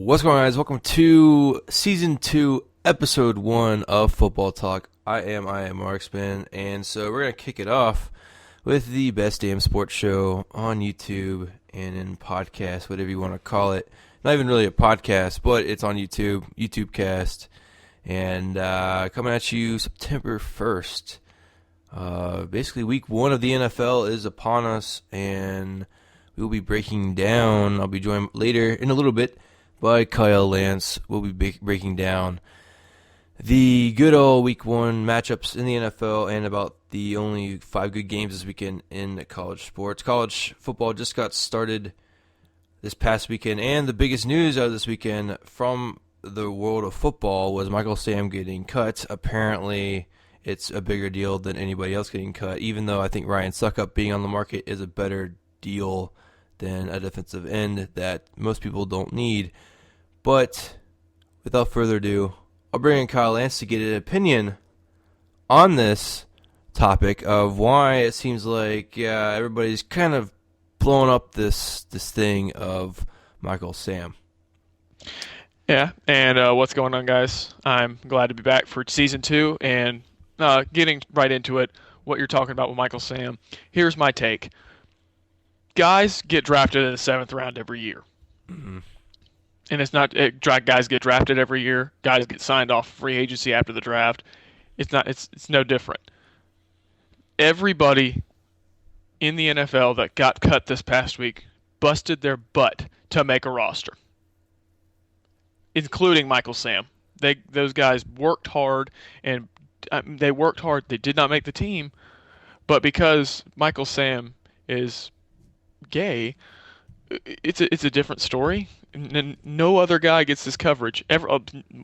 What's going on, guys? Welcome to Season 2, Episode 1 of Football Talk. I am Marksman, and so we're going to kick it off with the best damn sports show on YouTube and in podcast, whatever you want to call it. Not even really a podcast, but it's on YouTube, YouTubecast, and coming at you September 1st. Basically, week 1 of the NFL is upon us, and we'll be breaking down. I'll be joined later in a little bit by Kyle Lance. We'll be breaking down the good old week 1 matchups in the NFL and about the only 5 good games this weekend in college sports. College football just got started this past weekend, and the biggest news out of this weekend from the world of football was Michael Sam getting cut. Apparently, it's a bigger deal than anybody else getting cut, even though I think Ryan Suckup being on the market is a better deal than a defensive end that most people don't need. But without further ado, I'll bring in Kyle Lance to get an opinion on this topic of why it seems like everybody's kind of blowing up this thing of Michael Sam. Yeah, and what's going on, guys? I'm glad to be back for Season 2 and getting right into it, what you're talking about with Michael Sam. Here's my take. Guys get drafted in the 7th round every year. Mm-hmm. And it's not guys get drafted every year. Guys get signed off free agency after the draft. It's no different. Everybody in the NFL that got cut this past week busted their butt to make a roster, including Michael Sam. Those guys worked hard, and they worked hard. They did not make the team, but because Michael Sam is gay, it's a different story. And no other guy gets this coverage.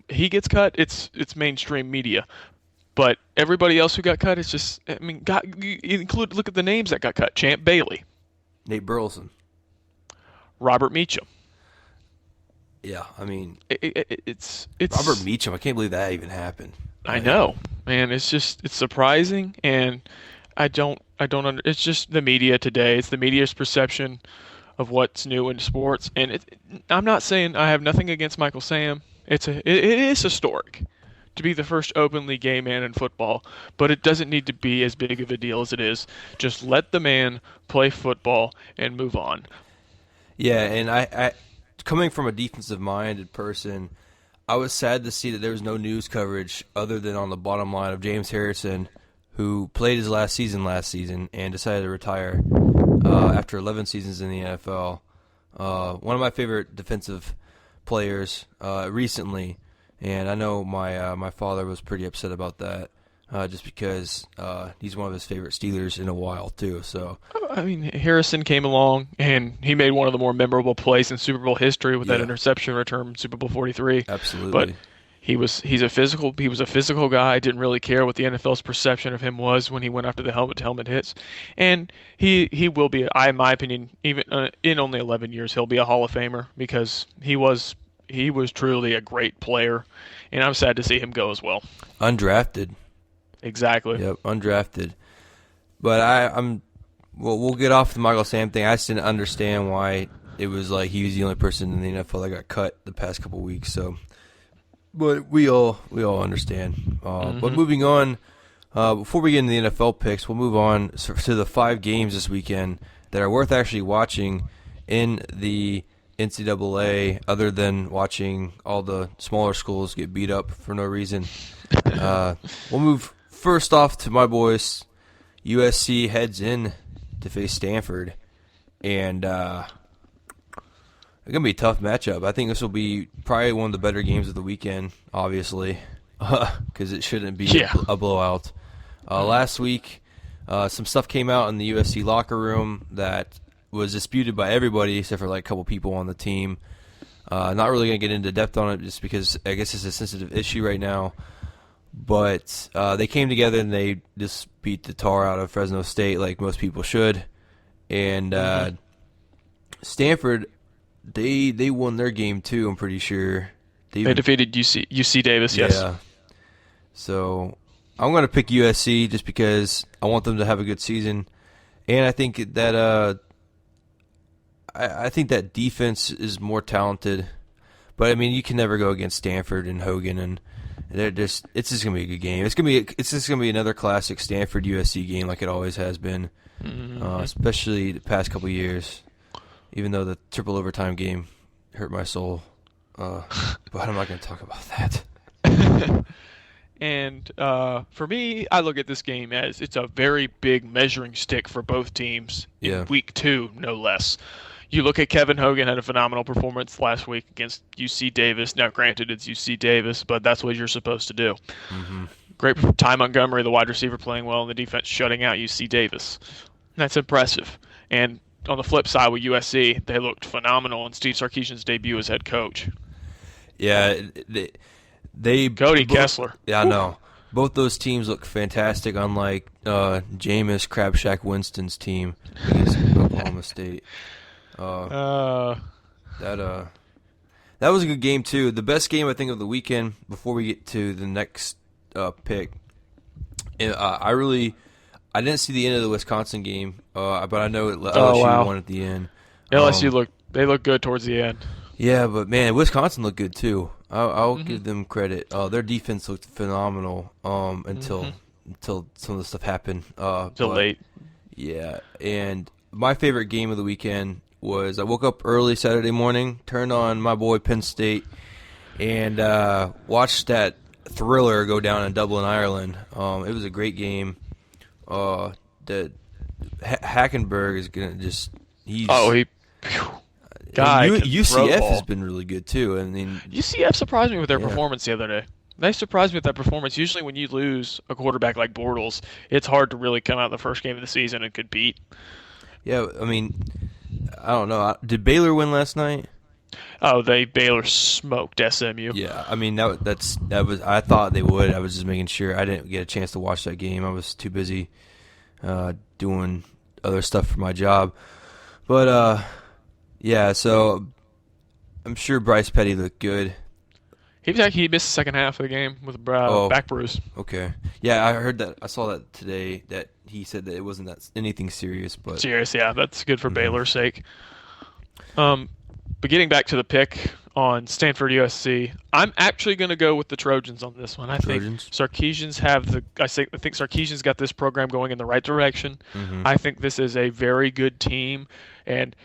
He gets cut, it's mainstream media. But everybody else who got cut, it's just, look at the names that got cut. Champ Bailey, Nate Burleson, Robert Meacham. Yeah, I mean, it's Robert Meacham. I can't believe that even happened. I know, man. It's surprising, and it's just the media today. It's the media's perception of what's new in sports. And I'm not saying I have nothing against Michael Sam. It is historic to be the first openly gay man in football, but it doesn't need to be as big of a deal as it is. Just let the man play football and move on. Yeah, and I coming from a defensive-minded person, I was sad to see that there was no news coverage other than on the bottom line of James Harrison, who played his last season and decided to retire after 11 seasons in the NFL. One of my favorite defensive players recently, and I know my father was pretty upset about that, just because he's one of his favorite Steelers in a while too. So I mean, Harrison came along and he made one of the more memorable plays in Super Bowl history with that interception return in Super Bowl 43. Absolutely. But he was a physical guy. Didn't really care what the NFL's perception of him was when he went after the helmet hits, and he will be, in my opinion, even in only 11 years, he'll be a Hall of Famer because he was truly a great player, and I'm sad to see him go as well. Undrafted. Exactly. Yep, undrafted. But we'll get off the Michael Sam thing. I just didn't understand why it was like he was the only person in the NFL that got cut the past couple of weeks. So. But we all understand. But moving on, before we get into the NFL picks, we'll move on to the 5 games this weekend that are worth actually watching in the NCAA, other than watching all the smaller schools get beat up for no reason. We'll move first off to my boys. USC heads in to face Stanford, and it's going to be a tough matchup. I think this will be probably one of the better games of the weekend, obviously, because it shouldn't be a blowout. Last week, some stuff came out in the USC locker room that was disputed by everybody except for like a couple people on the team. Not really going to get into depth on it just because I guess it's a sensitive issue right now. But they came together and they just beat the tar out of Fresno State like most people should. And Stanford, they won their game too, I'm pretty sure. They defeated UC Davis, yes. Yeah. So I'm going to pick USC just because I want them to have a good season. And I think that I think that defense is more talented. But I mean, you can never go against Stanford and Hogan, and it's just gonna be a good game. It's just gonna be another classic Stanford USC game like it always has been, especially the past couple years. Even though the triple overtime game hurt my soul, but I'm not gonna talk about that. And for me, I look at this game as it's a very big measuring stick for both teams Yeah. in week 2, no less. You look at Kevin Hogan had a phenomenal performance last week against UC Davis. Now, granted, it's UC Davis, but that's what you're supposed to do. Mm-hmm. Great for Ty Montgomery, the wide receiver, playing well, and the defense shutting out UC Davis. That's impressive. And on the flip side with USC, they looked phenomenal in Steve Sarkisian's debut as head coach. Yeah, they Cody both, Kessler. Yeah, I know. Both those teams look fantastic, unlike Jameis Crabshack Winston's team against Oklahoma State. Uh, That that was a good game too. The best game I think of the weekend. Before we get to the next pick, and I didn't see the end of the Wisconsin game, but I know LSU won at the end. LSU they look good towards the end. Yeah, but man, Wisconsin looked good too. I'll give them credit. Their defense looked phenomenal until some of the stuff happened. Till late. Yeah, and my favorite game of the weekend was I woke up early Saturday morning, turned on my boy Penn State, and watched that thriller go down in Dublin, Ireland. It was a great game. Hackenberg is gonna UCF has been really good too. I mean, UCF surprised me with their performance the other day. They surprised me with that performance. Usually, when you lose a quarterback like Bortles, it's hard to really come out the first game of the season and compete. Yeah, I mean, I don't know. Did Baylor win last night? Oh, Baylor smoked SMU. Yeah, I mean that was. I thought they would. I was just making sure. I didn't get a chance to watch that game. I was too busy doing other stuff for my job. But yeah. So I'm sure Bryce Petty looked good. He missed the second half of the game with a back bruise. Okay. Yeah, I heard that. I saw that today. That he said that it wasn't anything serious, but serious. Yeah, that's good for Baylor's sake. But getting back to the pick on Stanford USC, I'm actually going to go with the Trojans on this one. I think Sarkisian's Sarkisian's got this program going in the right direction. Mm-hmm. I think this is a very good team, and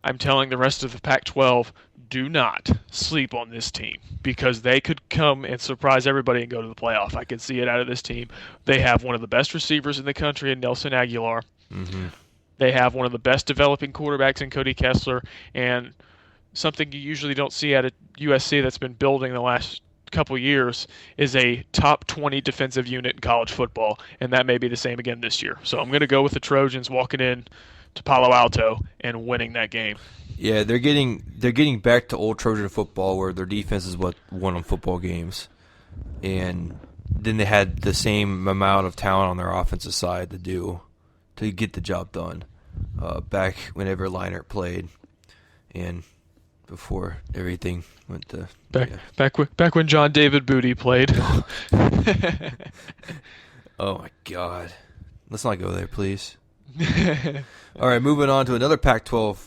I'm telling the rest of the Pac-12, do not sleep on this team because they could come and surprise everybody and go to the playoff. I can see it out of this team. They have one of the best receivers in the country in Nelson Aguilar. Mm-hmm. They have one of the best developing quarterbacks in Cody Kessler, and something you usually don't see at a USC that's been building the last couple years is a top 20 defensive unit in college football, and that may be the same again this year. So I'm going to go with the Trojans walking in to Palo Alto and winning that game. Yeah, they're getting back to old Trojan football where their defense is what won them football games, and then they had the same amount of talent on their offensive side to get the job done. Back whenever Leinart played, and before everything went to back when John David Booty played. Oh my God, let's not go there, please. All right, moving on to another Pac-12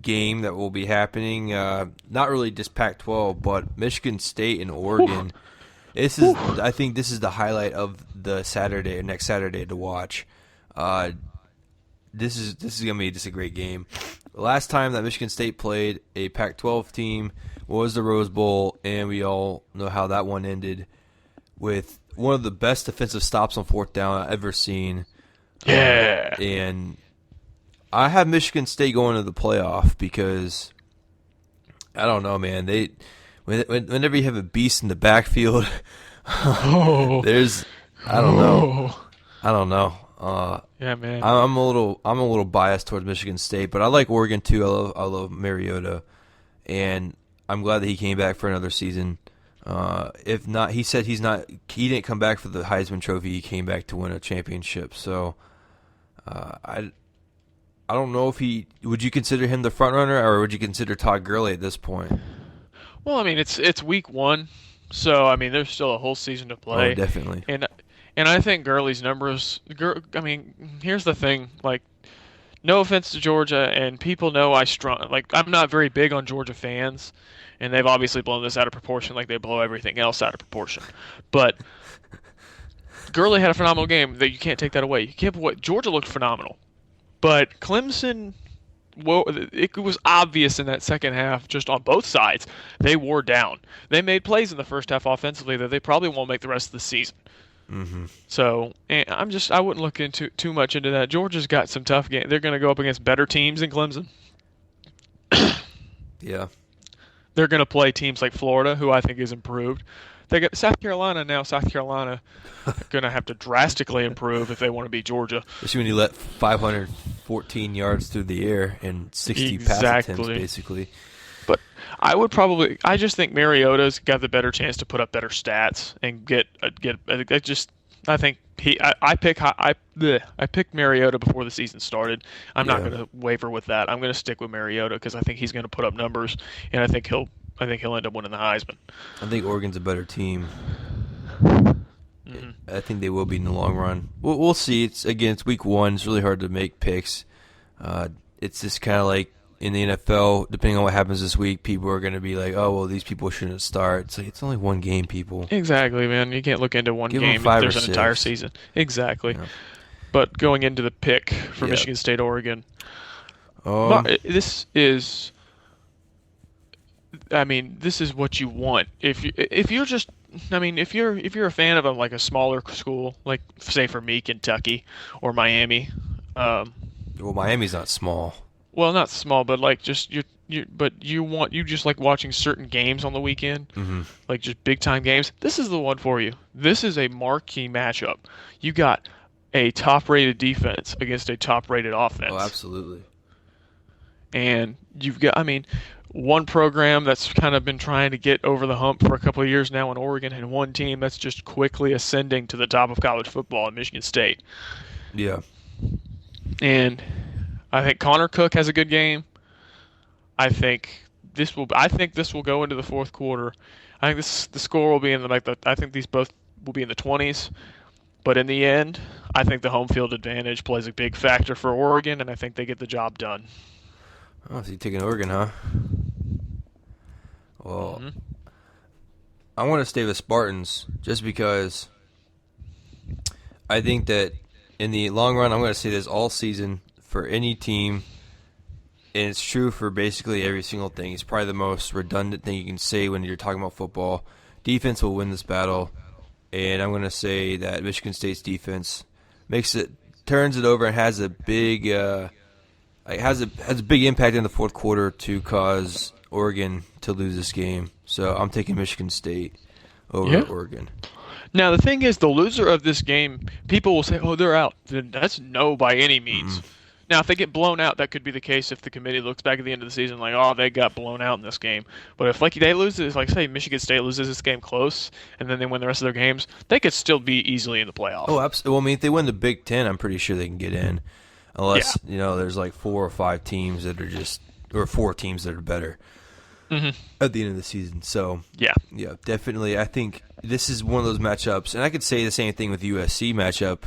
game that will be happening. Not really just Pac-12, but Michigan State and Oregon. I think this is the highlight of the next Saturday to watch. This is gonna be just a great game. The last time that Michigan State played a Pac-12 team was the Rose Bowl, and we all know how that one ended with one of the best defensive stops on fourth down I've ever seen. Yeah. And I have Michigan State going to the playoff because I don't know, man. Whenever you have a beast in the backfield, there's I don't know. Yeah, man. I'm a little biased towards Michigan State, but I like Oregon too. I love Mariota, and I'm glad that he came back for another season. If not, he said he didn't come back for the Heisman Trophy. He came back to win a championship. So, I don't know if would you consider him the front runner, or would you consider Todd Gurley at this point? Well, I mean, it's week 1, so I mean, there's still a whole season to play. Oh, definitely. And I think Gurley's numbers. I mean, here's the thing: like no offense to Georgia, and people know I'm not very big on Georgia fans, and they've obviously blown this out of proportion like they blow everything else out of proportion. But Gurley had a phenomenal game. That you can't take that away. You can't. What Georgia looked phenomenal, but Clemson. Well, it was obvious in that second half, just on both sides, they wore down. They made plays in the first half offensively that they probably won't make the rest of the season. Mm-hmm. So I wouldn't look into too much into that. Georgia's got some tough games. They're going to go up against better teams than Clemson. Yeah. They're going to play teams like Florida, who I think is improved. They got South Carolina now. South Carolina going to have to drastically improve if they want to beat Georgia. Especially when you let 514 yards through the air and 60 pass attempts, Exactly. basically. But I just think Mariota's got the better chance to put up better stats and I think I picked Mariota before the season started. I'm not Yeah. going to waver with that. I'm going to stick with Mariota because I think he's going to put up numbers, and I think he'll end up winning the Heisman. I think Oregon's a better team. Hmm. I think they will be in the long run. We'll see. It's week one. It's really hard to make picks. It's just kind of like in the NFL. Depending on what happens this week, people are going to be like, "Oh, well, these people shouldn't start." It's like it's only one game, people. Exactly, man. You can't look into one Give them game if 5 or there's an entire 6. season. Exactly. Yeah. But going into the pick for Yeah. Michigan State, Oregon, Um. this is I mean, this is what you want. If you're just, I mean, if you're a fan of like a smaller school, like say for me, Kentucky or Miami, um, Well, Miami's not small. well, not small, but like just you just like watching certain games on the weekend, Mm-hmm. like just big time games. This is the one for you. This is a marquee matchup. You got a top rated defense against a top rated Oh, offense. absolutely. And you've got, I mean, one program that's kind of been trying to get over the hump for a couple of years now in Oregon, and one team that's just quickly ascending to the top of college football in Michigan State. Yeah. And I think Connor Cook has a good game. I think this will go into the fourth quarter. I think the score will be in I think these both will be in the 20s. But in the end, I think the home field advantage plays a big factor for Oregon, and I think they get the job done. Oh, so you're taking Oregon, huh? Well, Hmm. I want to stay with Spartans just because I think that in the long run, I'm going to say this all season for any team, and it's true for basically every single thing. It's probably the most redundant thing you can say when you're talking about football. Defense will win this battle, and I'm going to say that Michigan State's defense turns it over and has a big has a big impact in the fourth quarter to cause Oregon to lose this game. So I'm taking Michigan State over Yeah. Oregon. Now, the thing is, the loser of this game, people will say, oh, they're out. That's no by any means. Mm-mm. Now, if they get blown out, that could be the case if the committee looks back at the end of the season like, oh, they got blown out in this game. But if, like, they lose this, like, say, Michigan State loses this game close, and then they win the rest of their games, they could still be easily in the playoff. Oh, absolutely. Well, I mean, if they win the Big Ten, I'm pretty sure they can get in, unless there's like 4 or 5 teams that are or 4 teams that are better Hmm. at the end of the season. So Yeah. yeah, definitely. I think this is one of those matchups, and I could say the same thing with the USC matchup.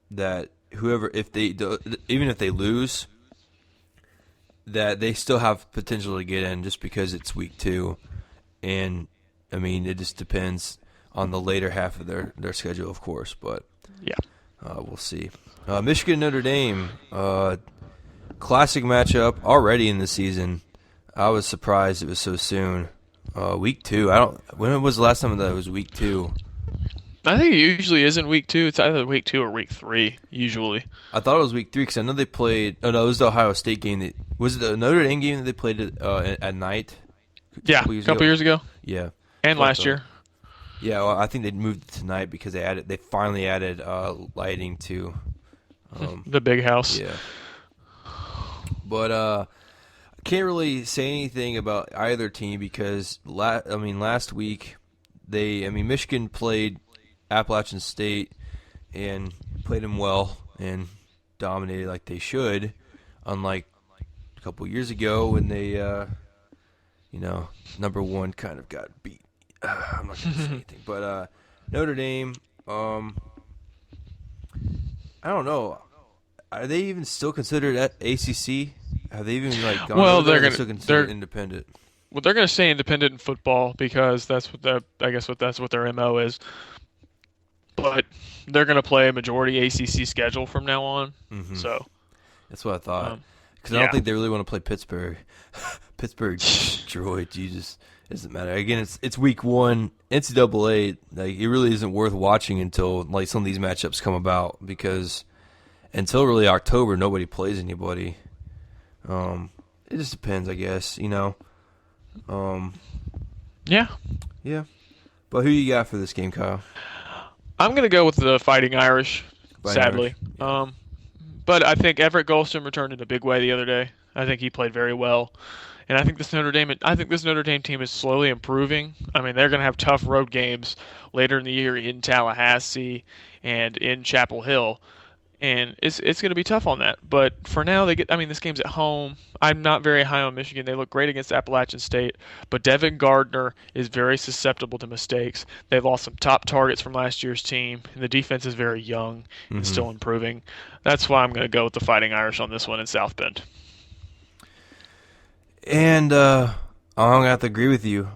That whoever, even if they lose, that they still have potential to get in, just because it's week 2, and I mean it just depends on the later half of their schedule, of course. But Yeah. we'll see. Michigan Notre Dame, classic matchup already in the season. I was surprised it was so soon. Week 2. When was the last time that it was week 2? I think it usually isn't week 2. It's either week 2 or week 3, usually. I thought it was week 3 because I know they played. Oh no, it was the Ohio State game. Was it the Notre Dame game that they played at night? Yeah, a couple years ago. Yeah, And What last the- year. Yeah, well, I think they moved it tonight because they finally added lighting to. The big house. Yeah, but I can't really say anything about either team because last week Michigan played Appalachian State and played them well and dominated like they should, unlike a couple years ago when they number 1 kind of got beat. I'm not going to say anything, but Notre Dame, I don't know. are they even still considered at ACC? Have they even like gone Well, over there? Or they're are they gonna still considered they're independent? well they're gonna stay independent in football because that's what I guess that's what their MO is. But they're gonna play a majority ACC schedule from now on. Mm-hmm. So That's what I thought. um, Because I don't yeah. think they really want to play Pittsburgh. Pittsburgh destroyed. Jesus, it doesn't matter. Again, it's week one. NCAA, like it really isn't worth watching until like some of these matchups come about because until really October, nobody plays anybody. It just depends, I guess. Um, Yeah. yeah. But who you got for this game, Kyle? I'm gonna go with the Fighting Irish, Fighting Irish. sadly. Yeah. But I think Everett Golston returned in a big way the other day. I think he played very well. And I think this Notre Dame team is slowly improving. I mean, they're going to have tough road games later in the year in Tallahassee and in Chapel Hill, and it's going to be tough on that. But for now, I mean, this game's at home. I'm not very high on Michigan. They look great against Appalachian State, but Devin Gardner is very susceptible to mistakes. They've lost some top targets from last year's team, and the defense is very young and Mm-hmm. still improving. That's why I'm going to go with the Fighting Irish on this one in South Bend. And I'm gonna have to agree with you.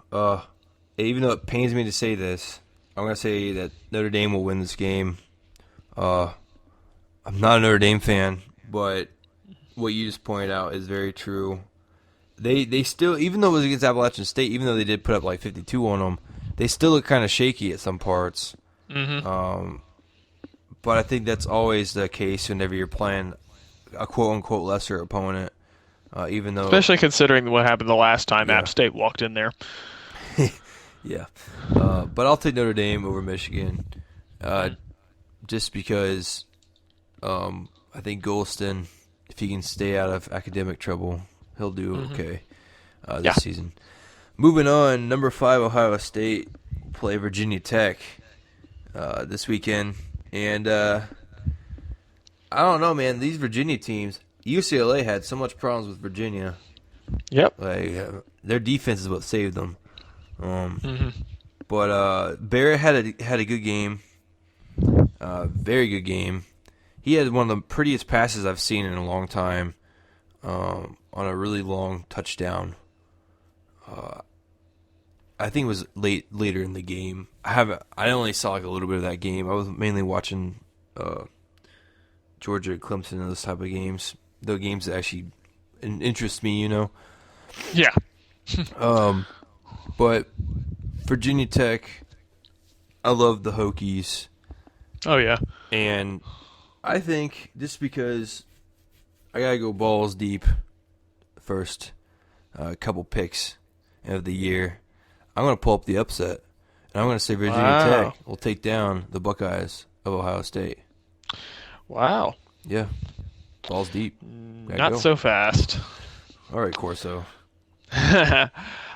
Even though it pains me to say this, I'm gonna say that Notre Dame will win this game. Uh, I'm not a Notre Dame fan, but what you just pointed out is very true. They still, even though it was against Appalachian State, even though they did put up like 52 on them, they still look kind of shaky at some parts. Mm-hmm. But I think that's always the case whenever you're playing a quote unquote lesser opponent. Even though, Especially considering what happened the last time yeah, App State walked in there. yeah. But I'll take Notre Dame over Michigan, just because I think Golston, if he can stay out of academic trouble, he'll do okay this Yeah. season. Moving on, number 5 Ohio State play Virginia Tech this weekend, and I don't know, man. These Virginia teams, UCLA had so much problems with Virginia. Yep. Like their defense is what saved them. Mm-hmm. But Barrett had a good game, very good game. He had one of the prettiest passes I've seen in a long time, on a really long touchdown. I think it was later in the game. I only saw like a little bit of that game. I was mainly watching Georgia, Clemson, and those type of games. The games that actually interest me, Yeah. But Virginia Tech, I love the Hokies, Oh yeah. and I think just because I gotta go balls deep first, couple picks of the year, I'm gonna pull up the upset, and I'm gonna say Virginia Wow. Tech will take down the Buckeyes of Ohio State. Wow. Yeah, balls deep. Gotta Not go. so fast. All right, Corso.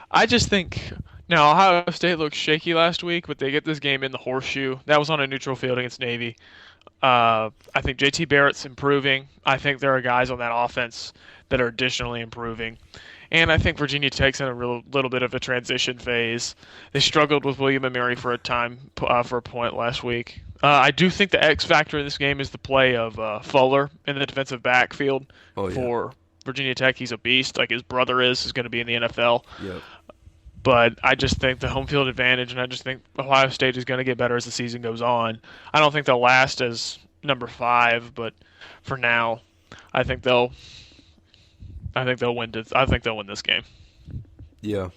I just think now Ohio State looked shaky last week, but they get this game in the horseshoe. That was on a neutral field against Navy. I think JT Barrett's improving. I think there are guys on that offense that are additionally improving. And I think Virginia Tech's in a little bit of a transition phase. They struggled with William and Mary for a point last week. I do think the X factor in this game is the play of Fuller in the defensive backfield Oh yeah. for Virginia Tech. He's a beast, like his brother is going to be in the NFL. Yep. But I just think the home field advantage, and I just think Ohio State is going to get better as the season goes on. I don't think they'll last as number 5, but for now, I think they'll win. I think they'll win this game. Yeah.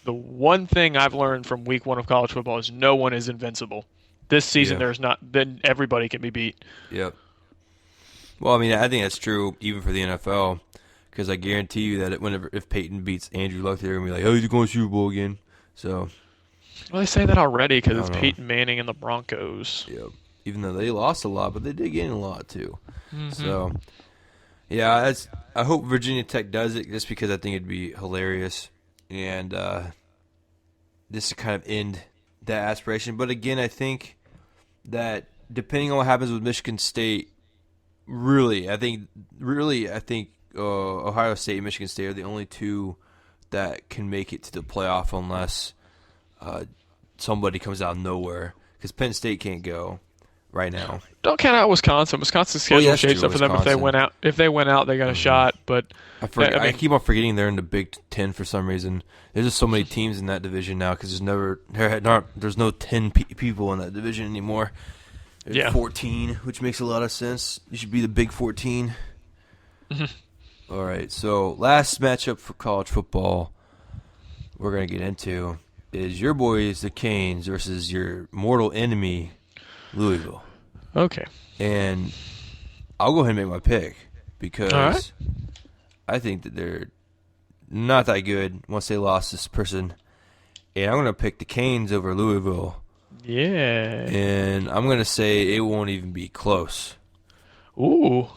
The one thing I've learned from week 1 of college football is no one is invincible. This season, Yeah. there's not. Then everybody can be beat. Yep. Well, I mean, I think that's true even for the NFL, because I guarantee you that if Peyton beats Andrew Luck, they're gonna be like, "Oh, he's going to Super Bowl again." So, Well, they say that already because I it's don't know. Peyton Manning and the Broncos. yep. Even though they lost a lot, but they did gain a lot too. Mm-hmm. So, yeah, I hope Virginia Tech does it just because I think it'd be hilarious and just to kind of end that aspiration. But again, I think that depending on what happens with Michigan State, I think Ohio State and Michigan State are the only two that can make it to the playoff unless somebody comes out of nowhere, because Penn State can't go. right now. Don't count out Wisconsin. Wisconsin's Oh yeah, schedule that's shapes true. up for them if they Wisconsin. went out. If they went out, they got a shot. But I I mean, keep on forgetting they're in the Big Ten for some reason. There's just so many teams in that division now because there's no 10 people in that division anymore. There's yeah. 14, which makes a lot of sense. You should be the Big 14. All right, so last matchup for college football we're gonna get into is your boys, the Canes, versus your mortal enemy, Louisville. Okay. And I'll go ahead and make my pick All right. because I think that they're not that good once they lost this person. And I'm going to pick the Canes over Louisville. Yeah. And I'm going to say it won't even be close. Ooh.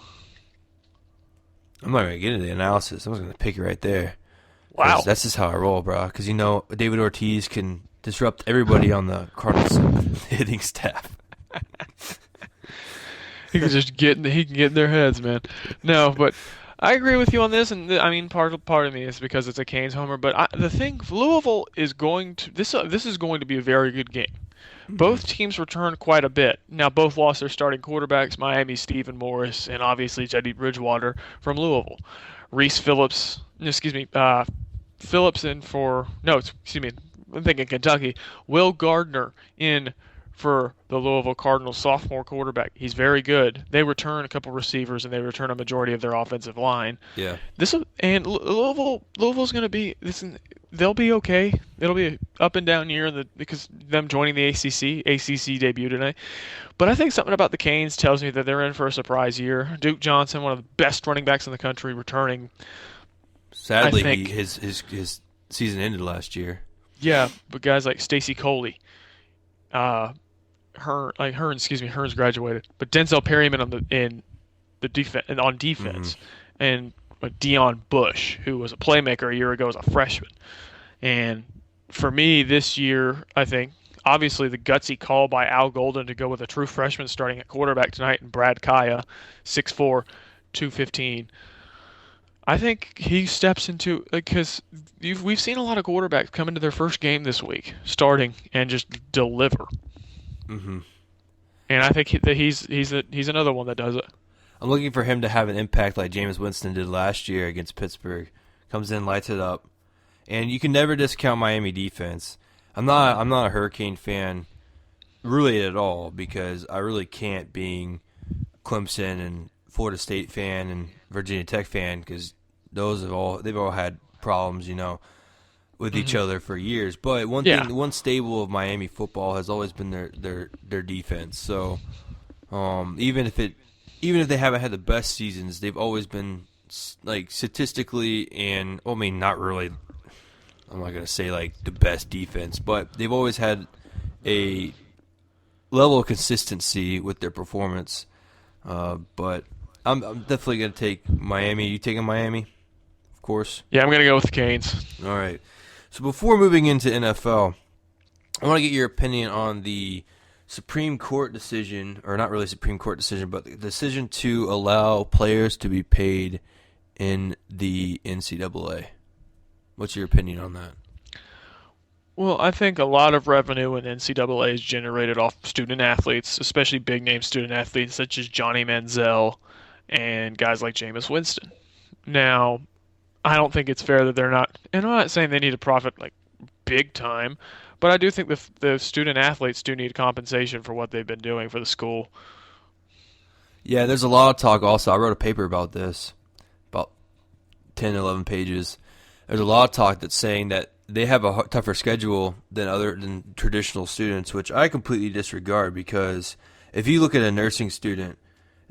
I'm not going to get into the analysis. I'm just going to pick it right there. Wow. That's just how I roll, bro. Because, David Ortiz can disrupt everybody on the Cardinals hitting staff. He can just get in their heads, man. No, but I agree with you on this, and I mean part of me is because it's a Canes homer. But the thing, Louisville is going to this is going to be a very good game. Both teams returned quite a bit. Now both lost their starting quarterbacks, Miami's Stephen Morris and obviously Teddy Bridgewater from Louisville. Reese Phillips, excuse me, Phillips in for no, excuse me, I'm thinking Kentucky. Will Gardner in for the Louisville Cardinals sophomore quarterback. He's very good. They return a couple receivers and they return a majority of their offensive line. Yeah. Louisville's going to be this. They'll be okay. It'll be an up and down year because them joining the ACC. ACC debut today, but I think something about the Canes tells me that they're in for a surprise year. Duke Johnson, one of the best running backs in the country, returning. Sadly, I think his season ended last year. yeah, but guys like Stacy Coley, Hearns graduated, but Denzel Perryman in the defense and on defense, and Deion Bush, who was a playmaker a year ago as a freshman. And for me this year, I think obviously the gutsy call by Al Golden to go with a true freshman starting at quarterback tonight and Brad Kaya, 6'4", 215. I think he steps into because we've seen a lot of quarterbacks come into their first game this week starting and just deliver. Mm-hmm. And I think that he's another one that does it. I'm looking for him to have an impact like Jameis Winston did last year against Pittsburgh. Comes in, lights it up, and you can never discount Miami defense. I'm not a Hurricane fan really at all because I really can't, being Clemson and Florida State fan and Virginia Tech fan, because they've all had problems, with each other for years. But one stable of Miami football has always been their defense. So even if they haven't had the best seasons, they've always been like statistically and not really. I'm not gonna say like the best defense, but they've always had a level of consistency with their performance. But I'm definitely gonna take Miami. You taking Miami? Of course. Yeah, I'm going to go with the Canes. All right. So before moving into NFL, I want to get your opinion on the Supreme Court decision, or not really Supreme Court decision, but the decision to allow players to be paid in the NCAA. What's your opinion on that? Well, I think a lot of revenue in NCAA is generated off student athletes, especially big-name student athletes such as Johnny Manziel and guys like Jameis Winston. Now, I don't think it's fair that they're not, and I'm not saying they need to profit like big time, but I do think the student athletes do need compensation for what they've been doing for the school. Yeah, there's a lot of talk also. I wrote a paper about this, about 10, 11 pages. There's a lot of talk that's saying that they have a tougher schedule than traditional students, which I completely disregard, because if you look at a nursing student,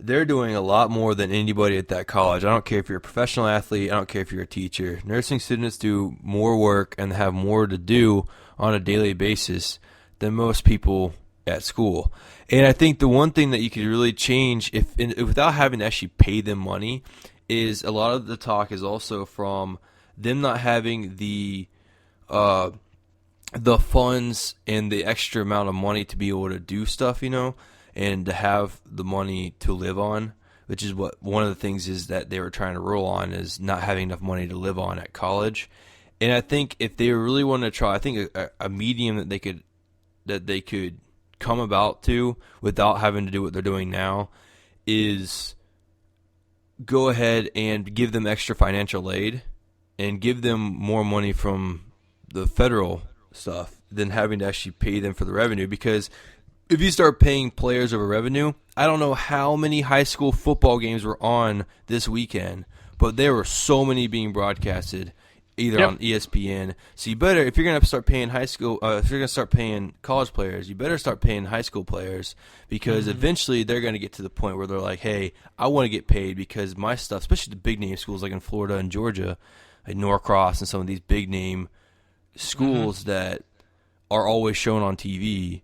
they're doing a lot more than anybody at that college. I don't care if you're a professional athlete. I don't care if you're a teacher. Nursing students do more work and have more to do on a daily basis than most people at school. And I think the one thing that you could really change without having to actually pay them money is a lot of the talk is also from them not having the funds and the extra amount of money to be able to do stuff, and to have the money to live on, which is what one of the things is that they were trying to rule on, is not having enough money to live on at college. And I think if they really wanted to try, I think a medium that they could come about to without having to do what they're doing now is go ahead and give them extra financial aid and give them more money from the federal stuff than having to actually pay them for the revenue. Because if you start paying players over revenue, I don't know how many high school football games were on this weekend, but there were so many being broadcasted either Yep. on ESPN. So you better, if you're going to start paying if you're going to start paying college players, you better start paying high school players, because eventually they're going to get to the point where they're like, hey, I want to get paid because my stuff, especially the big name schools like in Florida and Georgia, like Norcross and some of these big name schools that are always shown on TV.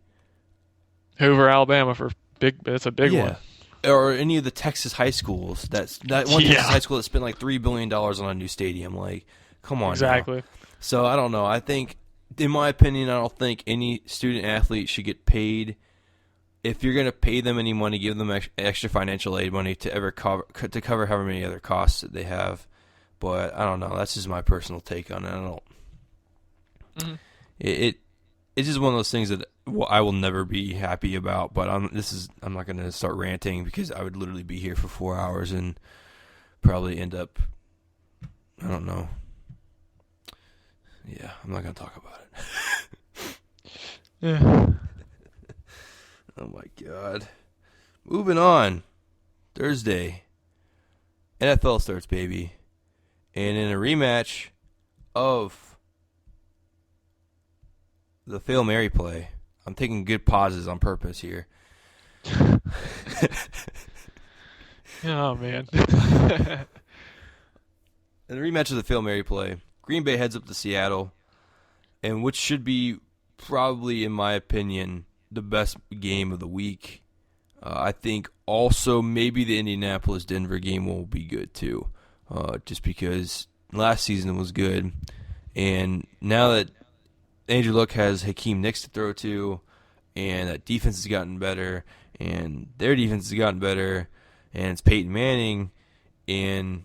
Hoover, Alabama for that's a big one. Or any of the Texas high schools. That one Texas high school that spent like $3 billion on a new stadium. Like, come on. Exactly. Now. So I don't know. I think, in my opinion, I don't think any student athlete should get paid. If you're going to pay them any money, give them extra financial aid money to cover however many other costs that they have. But I don't know. That's just my personal take on it. I don't. It's just one of those things that I will never be happy about. But I'm not going to start ranting, because I would literally be here for 4 hours and probably end up, I don't know. Yeah, I'm not going to talk about it. Yeah. Oh my God. Moving on. Thursday. NFL starts, baby. And in a rematch of the Fail Mary play, I'm taking good pauses on purpose here. Oh, man. In the rematch of the Fail Mary play, Green Bay heads up to Seattle, and which should be probably, in my opinion, the best game of the week. I think also maybe the Indianapolis-Denver game will be good too, just because last season was good. And now that Andrew Luck has Hakeem Nicks to throw to, and that defense has gotten better, and their defense has gotten better, and it's Peyton Manning, and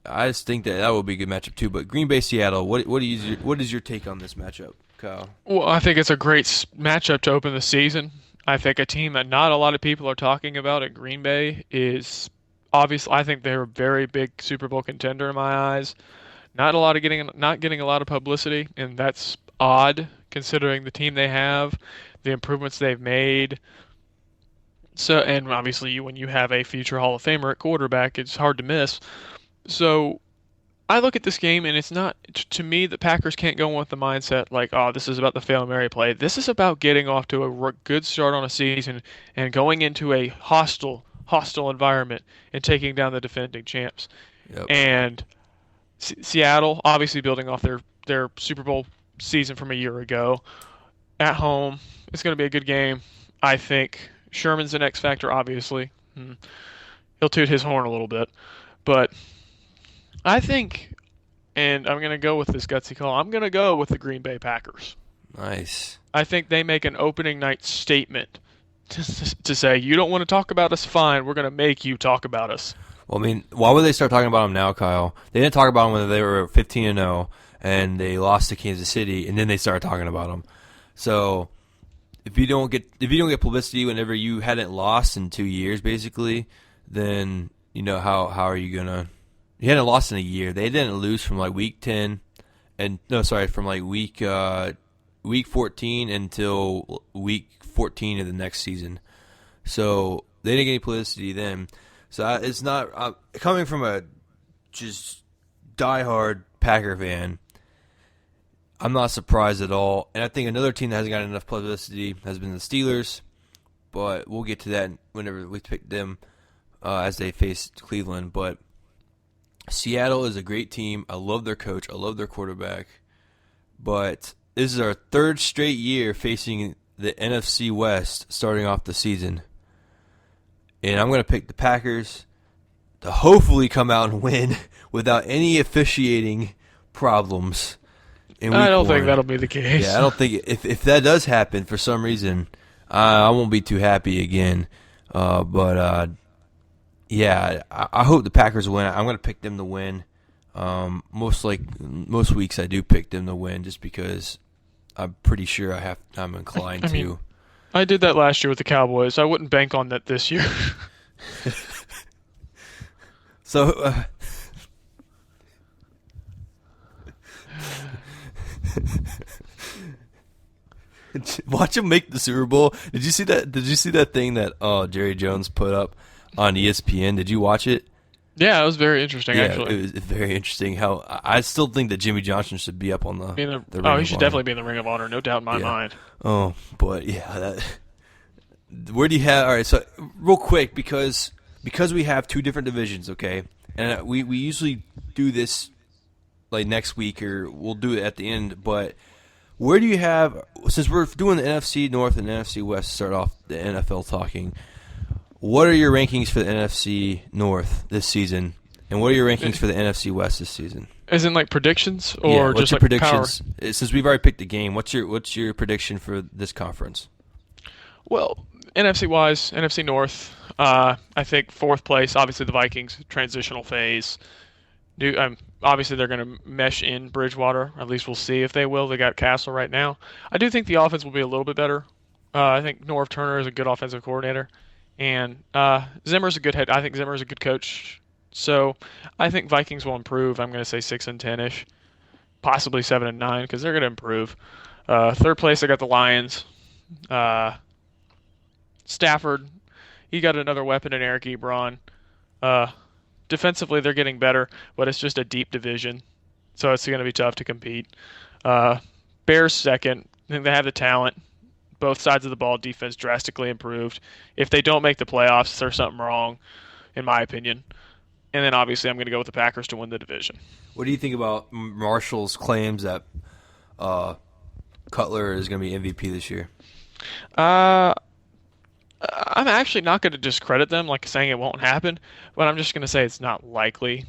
I just think that will be a good matchup too. But Green Bay, Seattle, what is your take on this matchup, Kyle? Well, I think it's a great matchup to open the season. I think a team that not a lot of people are talking about at Green Bay is obviously, I think they're a very big Super Bowl contender in my eyes. Not getting a lot of publicity, and that's odd considering the team they have, the improvements they've made. So, and obviously, when you have a future Hall of Famer at quarterback, it's hard to miss. So, I look at this game, and it's not, to me, the Packers can't go in with the mindset like, oh, this is about the Fail Mary play. This is about getting off to a good start on a season and going into a hostile environment and taking down the defending champs. Yep. And Seattle, obviously building off their Super Bowl season from a year ago, at home, it's going to be a good game. I think Sherman's an X factor, obviously. He'll toot his horn a little bit. But I think, and I'm going to go with this gutsy call, I'm going to go with the Green Bay Packers. Nice. I think they make an opening night statement to say, you don't want to talk about us, fine, we're going to make you talk about us. Well, I mean, why would they start talking about them now, Kyle? They didn't talk about them when they were 15-0 and they lost to Kansas City, and then they started talking about them. So if you don't get publicity whenever you hadn't lost in 2 years, basically, then how are you gonna? You hadn't lost in a year. They didn't lose from like week 10, from like week 14 until week 14 of the next season. So they didn't get any publicity then. So it's not coming from a just diehard Packer fan. I'm not surprised at all. And I think another team that hasn't gotten enough publicity has been the Steelers. But we'll get to that whenever we pick them as they face Cleveland. But Seattle is a great team. I love their coach. I love their quarterback. But this is our third straight year facing the NFC West starting off the season. And I'm going to pick the Packers to hopefully come out and win without any officiating problems. I don't think that'll be the case. Yeah, I don't think if that does happen for some reason, I won't be too happy again. But I hope the Packers win. I'm going to pick them to win. Most weeks I do pick them to win just because I'm pretty sure I'm inclined to. I did that last year with the Cowboys. I wouldn't bank on that this year. So, watch him make the Super Bowl. Did you see that? Did you see that thing that Jerry Jones put up on ESPN? Did you watch it? Yeah, it was very interesting Yeah, actually. it was very interesting. How I still think that Jimmy Johnson should be up on the Oh, Ring he of should Honor. definitely be in the Ring of Honor, no doubt in my Yeah. mind. Oh, but yeah, where do you have? All right, so real quick because we have two different divisions, okay, and we usually do this like next week or we'll do it at the end. But where do you have, since we're doing the NFC North and NFC West to start off the NFL talking? What are your rankings for the NFC North this season, and what are your rankings for the NFC West this season? As in like predictions Yeah, or what's just your like predictions? power? Since we've already picked the game, what's your prediction for this conference? Well, NFC wise, NFC North, I think fourth place, obviously the Vikings, transitional phase. Obviously they're going to mesh in Bridgewater. At least we'll see if they will. They got Castle right now. I do think the offense will be a little bit better. I think Norv Turner is a good offensive coordinator, and Zimmer's a good head. I think Zimmer's a good coach. So I think Vikings will improve. I'm going to say 6-10 ish, possibly 7-9 because they're going to improve. Third place, I got the Lions. Uh, Stafford, he got another weapon in Eric Ebron. Uh, Defensively, they're getting better, but it's just a deep division, so it's going to be tough to compete. Uh, Bears second. I think they have the talent. Both sides of the ball, defense drastically improved. If they don't make the playoffs, there's something wrong, in my opinion. And then obviously, I'm going to go with the Packers to win the division. What do you think about Marshall's claims that Cutler is going to be MVP this year? Uh, I'm actually not going to discredit them, like saying it won't happen, but I'm just going to say it's not likely.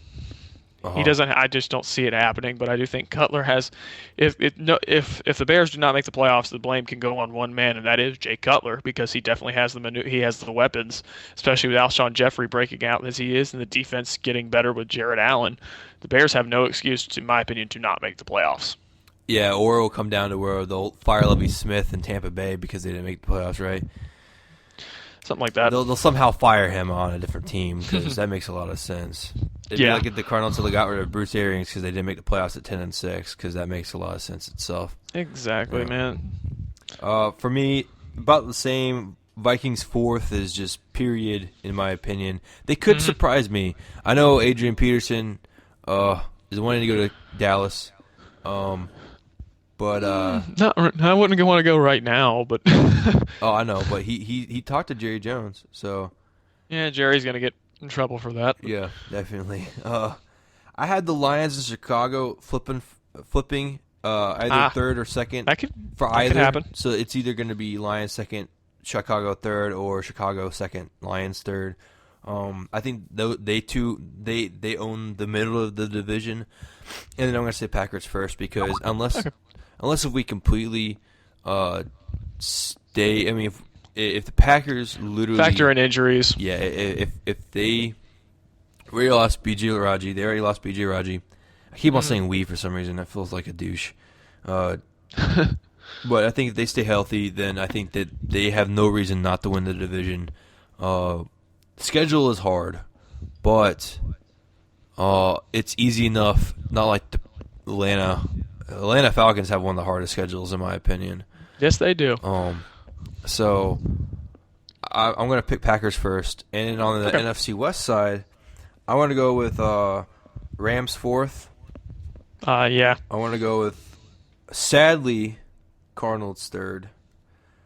He Uh-huh. doesn't. I just don't see it happening. But I do think Cutler has. If the Bears do not make the playoffs, the blame can go on one man, and that is Jay Cutler, because he definitely has he has the weapons, especially with Alshon Jeffrey breaking out as he is, and the defense getting better with Jared Allen. The Bears have no excuse, in my opinion, to not make the playoffs. Yeah, or it'll come down to where they'll fire Lovie Smith in Tampa Bay because they didn't make the playoffs, right? Something like that. They'll somehow fire him on a different team because that makes a lot of sense. It'd be Yeah. like if the Cardinals really got rid of Bruce Arians because they didn't make the playoffs at 10-6 because that makes a lot of sense itself. Exactly, Yeah. man. For me, about the same. Vikings fourth is just period, in my opinion. They could surprise me. I know Adrian Peterson is wanting to go to Dallas, but I wouldn't want to go right now, but oh, I know, but he talked to Jerry Jones, so yeah, Jerry's gonna get in trouble for that. yeah, definitely. I had the Lions in Chicago flipping either third or second That could for that could either. happen. So it's either going to be Lions second, Chicago third, or Chicago second, Lions third. I think they own the middle of the division, and then I'm going to say Packers first because unless if we completely stay. I mean, if the Packers literally Factor in injuries. yeah, if they already lost B.J. Raji, they already lost B.J. Raji. I keep on saying we for some reason. That feels like a douche. But I think if they stay healthy, then I think that they have no reason not to win the division. Schedule is hard, but it's easy enough. Not like the Atlanta Falcons have one of the hardest schedules in my opinion. Yes, they do. So I'm going to pick Packers first, and on the NFC West side, I want to go with Rams fourth. Yeah. I want to go with, sadly, Cardinals third.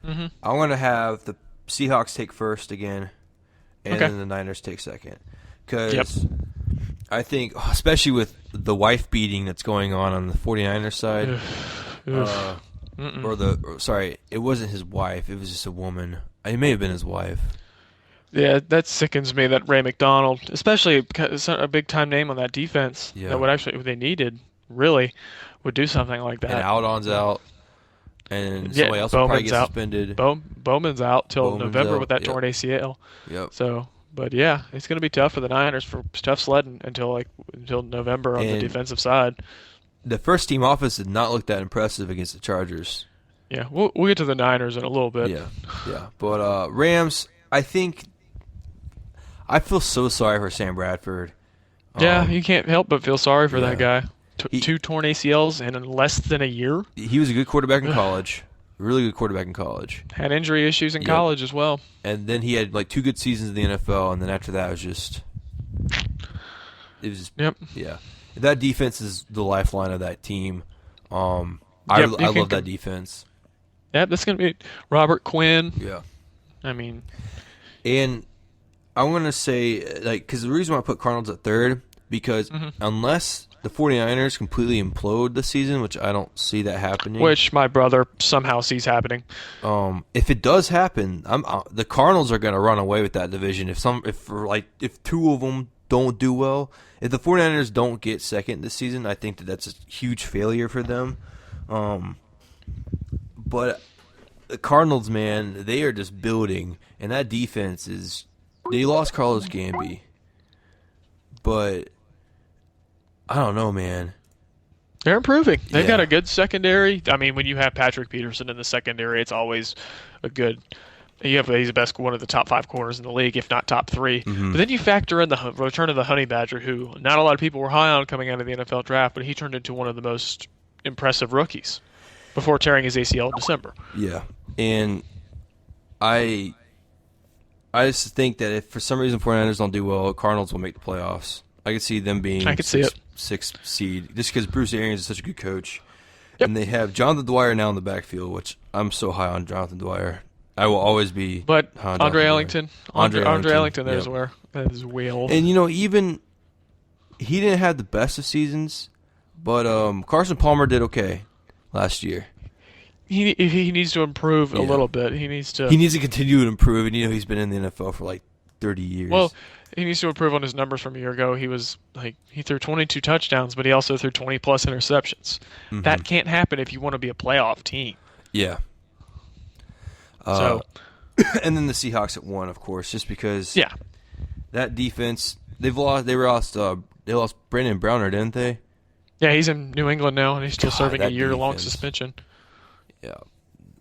Mm-hmm. I want to have the Seahawks take first again, and Okay. then the Niners take second. Because I think, especially with the wife beating that's going on the 49ers side, sorry, it wasn't his wife, it was just a woman. It may have been his wife. Yeah, that sickens me, that Ray McDonald, especially because it's a big-time name on that defense. Yeah. That would actually, if they needed, really, would do something like that. And Aldon's out, and Yeah, somebody else will probably Bowman's get out. suspended. Bowman's out till Bowman's November out, with that yep. torn ACL. Yep. So, but yeah, it's going to be tough for the Niners, for tough sledding until November on the And defensive side. the first team offense did not look that impressive against the Chargers. Yeah, we'll get to the Niners in a little bit. Yeah, yeah. But Rams, I feel so sorry for Sam Bradford. Yeah, you Um, can't help but feel sorry for that yeah, guy. he Two torn ACLs in less than a year. he was a good quarterback in Ugh. college, really good quarterback in college. Had injury issues in Yep. college as well. And then he had like 2 good seasons in the NFL, and then after that it was just Yep. yeah. That defense is the lifeline of that team. Um, Yep. I love that defense. Yep. That's gonna be Robert Quinn. Yeah. I mean, And I'm going to say, like, because the reason why I put Cardinals at third, because mhm. unless the 49ers completely implode this season, which I don't see that happening, Which my brother somehow sees happening. if it does happen, the Cardinals are going to run away with that division. If 2 of them don't do well, if the 49ers don't get second this season, I think that's a huge failure for them. Um, but the Cardinals, man, they are just building, and that defense is. They lost Carlos Gamby, but I don't know, man. They're improving. They've got Yeah, a good secondary. I mean, when you have Patrick Peterson in the secondary, it's always a good. He's the best one of the top 5 corners in the league, if not top 3. hmm But then you factor in the return of the Honey Badger, who not a lot of people were high on coming out of the NFL draft, but he turned into one of the most impressive rookies before tearing his ACL in December. yeah. And I, I just think that if for some reason 49ers don't do well, Cardinals will make the playoffs. I could see them I being could see it. sixth seed just because Bruce Arians is such a good coach, Yep. and they have Jonathan Dwyer now in the backfield, which I'm so high on Jonathan Dwyer. I will always be But high on Andre Jonathan Dwyer. Ellington, Andre Andre Ellington, Ellington, yep. there's where that is whale. And even he didn't have the best of seasons, but Carson Palmer did okay last year. He needs to improve a Yeah, little bit. He needs to. he needs to continue to improve, and he's been in the NFL for like 30 years. Well, he needs to improve on his numbers from a year ago. He threw 22 touchdowns, but he also threw 20 plus interceptions. hmm That can't happen if you want to be a playoff team. yeah. Uh, So and then the Seahawks at 1, of course, just because yeah, that defense they lost Brandon Browner, didn't they? yeah, he's in New England now, and he's still God, serving a that year-long defense. suspension. Yeah.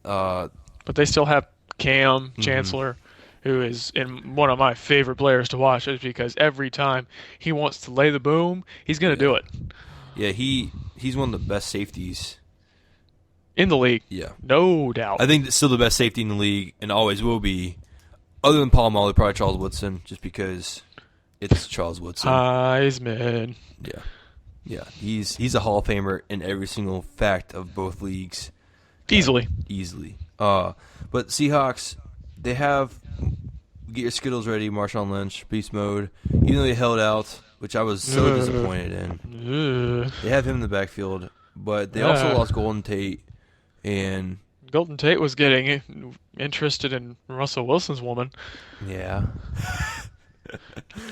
Uh, But they still have Cam mhm. Chancellor, who is in one of my favorite players to watch, is because every time he wants to lay the boom, he's going to Yeah. do it Yeah, he's one of the best safeties. in the league, Yeah. no doubt. I think that's still the best safety in the league and always will be. Other than Paul Molly, probably Charles Woodson, just because it's Charles Woodson. Heisman. Yeah. Yeah. He's a Hall of Famer in every single fact of both leagues. Easily. Easily. But Seahawks, they have get your Skittles ready, Marshawn Lynch, beast mode. Even though they held out, which I was so disappointed in. Ugh. They have him in the backfield, but they also Ah. lost Golden Tate and Golden Tate was getting interested in Russell Wilson's woman. yeah.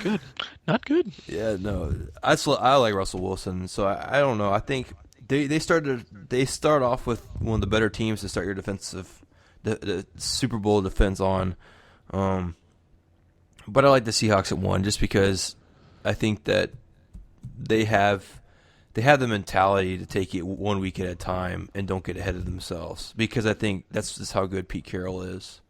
Good. Not good. Yeah, no. I like Russell Wilson, so I don't know. I think they start off with one of the better teams to start your the Super Bowl defense on. But I like the Seahawks at 1 just because I think that they have the mentality to take it 1 week at a time and don't get ahead of themselves because I think that's just how good Pete Carroll is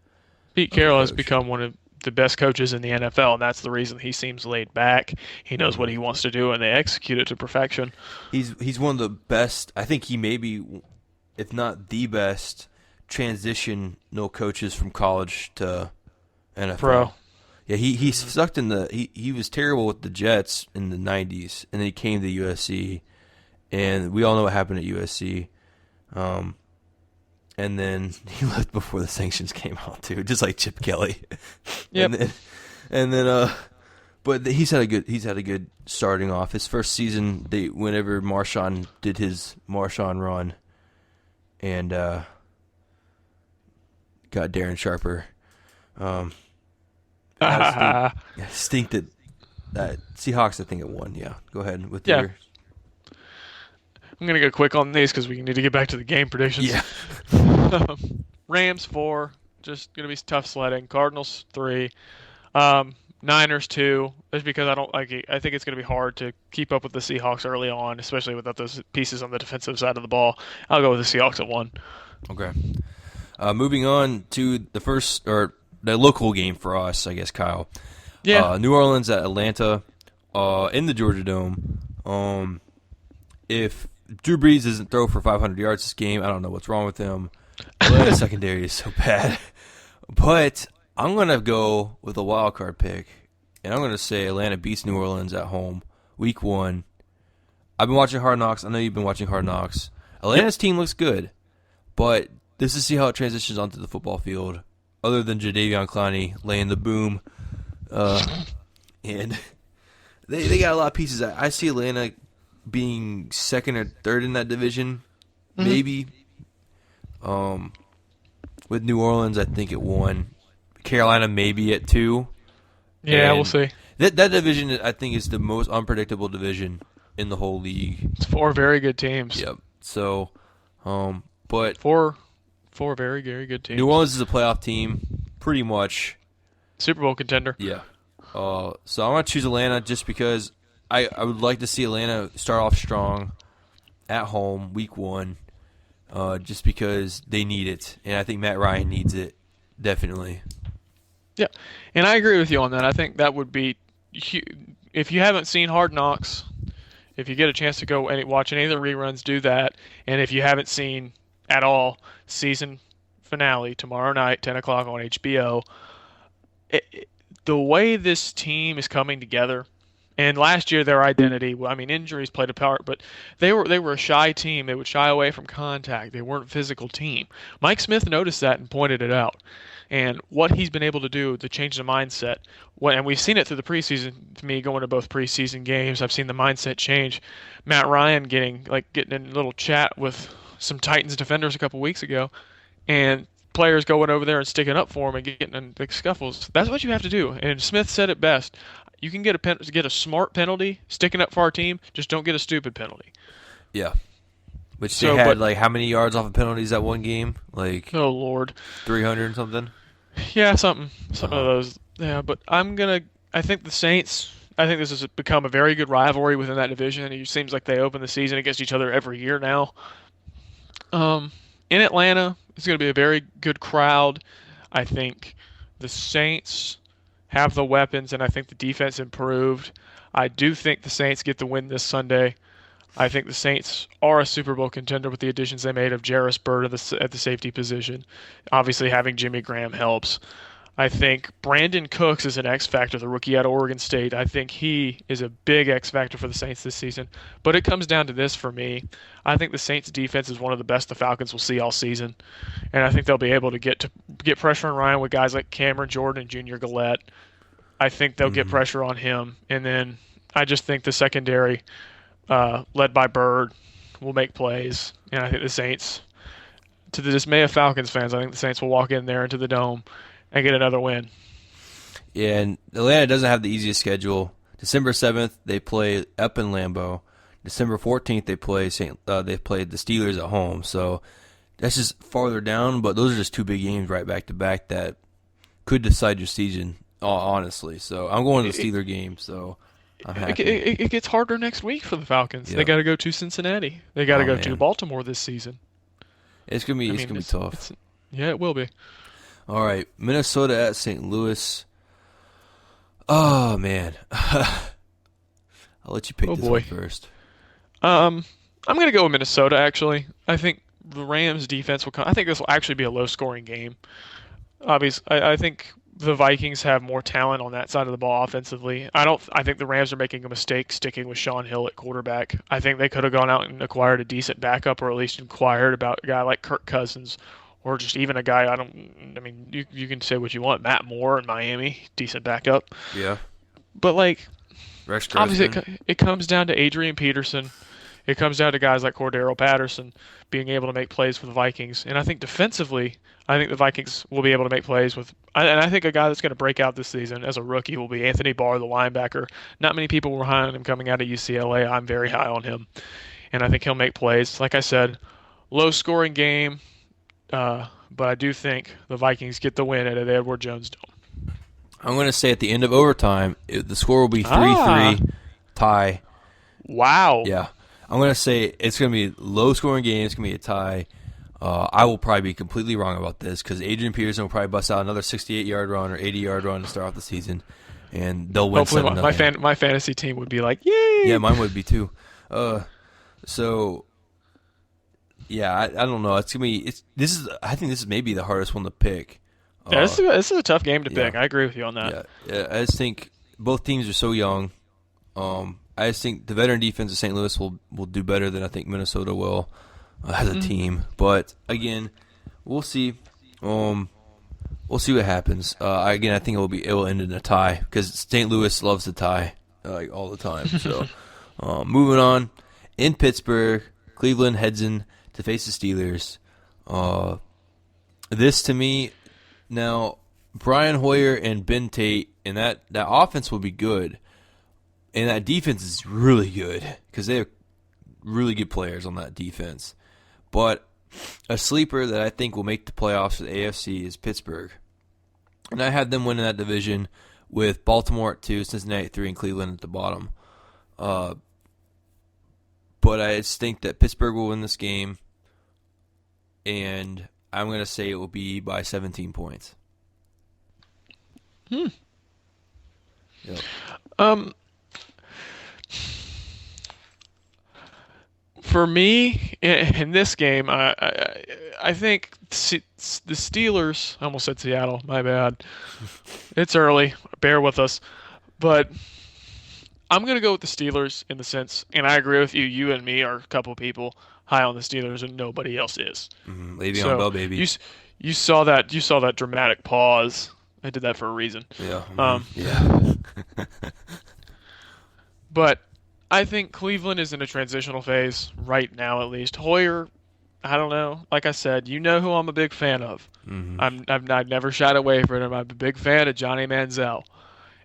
Pete of a Carroll has coach. become one of the best coaches in the NFL, and that's the reason he seems laid back. He knows what Mhm. he wants to do, and they execute it to perfection. He's one of the best. I think he may be, if not the best, transitional coaches from college to NFL. Pro. Yeah, he sucked in he was terrible with the Jets in the '90s, and then he came to USC, and we all know what happened at USC. And then he left before the sanctions came out too, just like Chip Kelly. Yep. But he's had a good starting off. His first season, whenever Marshawn did his Marshawn run, and got Darren Sharper. I just think that Seahawks, I think it won. Yeah, go ahead with Yeah. your I'm going to go quick on these because we need to get back to the game predictions. yeah. Rams 4, just going to be tough sledding. Cardinals 3. Niners 2, just because I don't like it. I think it's going to be hard to keep up with the Seahawks early on, especially without those pieces on the defensive side of the ball. I'll go with the Seahawks at 1. Okay. Moving on to the first, or the local game for us, I guess, Kyle. Yeah. New Orleans at Atlanta in the Georgia Dome. If Drew Brees doesn't throw for 500 yards this game, I don't know what's wrong with him. Atlanta's secondary is so bad. But I'm going to go with a wild card pick, and I'm going to say Atlanta beats New Orleans at home, week 1. I've been watching Hard Knocks. I know you've been watching Hard Knocks. Atlanta's team looks good, but this is see how it transitions onto the football field. Other than Jadeveon Clowney laying the boom, and they got a lot of pieces. I see Atlanta being second or third in that division, maybe. With New Orleans, I think at 1. Carolina maybe at 2. Yeah, And we'll see. That division, I think, is the most unpredictable division in the whole league. It's 4 very good teams. Yep. So, but Four very, very good teams. New Orleans is a playoff team, pretty much. Super Bowl contender. Yeah. So I'm going to choose Atlanta just because I would like to see Atlanta start off strong at home, week 1, just because they need it. And I think Matt Ryan needs it, definitely. Yeah, and I agree with you on that. I think that would be, if you haven't seen Hard Knocks, if you get a chance to go and watch any of the reruns, do that. And if you haven't seen at all, season finale tomorrow night, 10 o'clock on HBO. The way this team is coming together, and last year their identity, I mean, injuries played a part, but they were a shy team. They would shy away from contact. They weren't a physical team. Mike Smith noticed that and pointed it out. And what he's been able to do to change the mindset, and we've seen it through the preseason. To me, going to both preseason games, I've seen the mindset change. Matt Ryan getting in a little chat with some Titans defenders a couple weeks ago, and players going over there and sticking up for him and getting in big scuffles. That's what you have to do. And Smith said it best. You can get a smart penalty sticking up for our team, just don't get a stupid penalty. Yeah. Which they had, how many yards off of penalties that one game? Oh, Lord. 300 and something? Yeah, something of those. Yeah, but I think the Saints, I think this has become a very good rivalry within that division. It seems like they open the season against each other every year now. In Atlanta, it's going to be a very good crowd. I think the Saints have the weapons, and I think the defense improved. I do think the Saints get the win this Sunday. I think the Saints are a Super Bowl contender with the additions they made of Jarris Byrd at the safety position. Obviously, having Jimmy Graham helps. I think Brandon Cooks is an X factor, the rookie out of Oregon State. I think he is a big X factor for the Saints this season. But it comes down to this for me. I think the Saints defense is one of the best the Falcons will see all season. And I think they'll be able to get pressure on Ryan with guys like Cameron Jordan and Junior Gillette. I think they'll get pressure on him. And then I just think the secondary, led by Bird, will make plays. And I think the Saints, to the dismay of Falcons fans, I think the Saints will walk in there into the Dome and get another win. Yeah, and Atlanta doesn't have the easiest schedule. December 7th, they play up in Lambeau. December 14th, they play they played the Steelers at home. So that's just farther down, but those are just 2 big games right back to back that could decide your season, honestly. So I'm going to the Steeler game, so I'm happy. It gets harder next week for the Falcons. Yep. They got to go to Cincinnati. They got to go to Baltimore this season. It's gonna be tough. Yeah, it will be. All right, Minnesota at St. Louis. Oh, man. I'll let you pick this one first. I'm going to go with Minnesota, actually. I think the Rams' defense will come. I think this will actually be a low-scoring game. Obviously, I think the Vikings have more talent on that side of the ball offensively. I think the Rams are making a mistake sticking with Sean Hill at quarterback. I think they could have gone out and acquired a decent backup, or at least inquired about a guy like Kirk Cousins, or just even a guy, you can say what you want, Matt Moore in Miami, decent backup. Yeah. But, Rex obviously it comes down to Adrian Peterson. It comes down to guys like Cordero Patterson being able to make plays for the Vikings. And I think defensively, I think the Vikings will be able to make plays with, and I think a guy that's going to break out this season as a rookie will be Anthony Barr, the linebacker. Not many people were high on him coming out of UCLA. I'm very high on him. And I think he'll make plays. Like I said, low-scoring game. But I do think the Vikings get the win at the Edward Jones Dome. I'm going to say at the end of overtime, the score will be 3-3 tie. Wow. Yeah. I'm going to say it's going to be a low-scoring game. It's going to be a tie. I will probably be completely wrong about this because Adrian Peterson will probably bust out another 68-yard run or 80-yard run to start off the season, and they'll win Hopefully, 7-0. my fantasy team would be like, Yeah, yay! mine would be too. So yeah, I don't know. It's gonna be. I think this is maybe the hardest one to pick. Yeah, this is a tough game to Yeah. pick. I agree with you on that. Yeah. I just think both teams are so young. I just think the veteran defense of St. Louis will do better than I think Minnesota will as a team. But again, we'll see. We'll see what happens. I think it will end in a tie because St. Louis loves to tie like all the time. So moving on, in Pittsburgh, Cleveland heads in to face the Steelers. This to me now, Brian Hoyer and Ben Tate, and that offense will be good. And that defense is really good because they have really good players on that defense. But a sleeper that I think will make the playoffs for the AFC is Pittsburgh. And I had them winning that division with Baltimore at 2, Cincinnati at 3, and Cleveland at the bottom. But I just think that Pittsburgh will win this game. And I'm going to say it will be by 17 points. Yep. For me, in this game, I think the Steelers. I almost said Seattle. My bad. It's early. Bear with us. But I'm going to go with the Steelers in the sense, and I agree with you. You and me are a couple people high on the Steelers, and nobody else is. Le'Veon Bell, baby. You saw that dramatic pause. I did that for a reason. Yeah. But I think Cleveland is in a transitional phase right now, at least. Hoyer, I don't know. Like I said, you know who I'm a big fan of. I've never shied away from him. I'm a big fan of Johnny Manziel,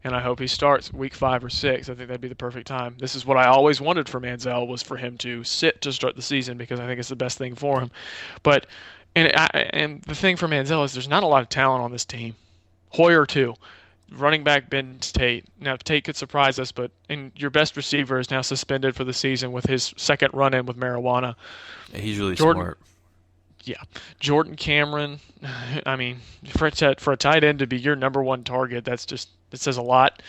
and I hope he starts week 5 or 6. I think that'd be the perfect time. This is what I always wanted for Manziel, was for him to sit to start the season because I think it's the best thing for him. But and the thing for Manziel is there's not a lot of talent on this team. Hoyer too. Running back Ben Tate. Now Tate could surprise us, but your best receiver is now suspended for the season with his second run-in with marijuana. Yeah, he's really smart. Yeah, Jordan Cameron. I mean, for a tight end to be your number one target, it says a lot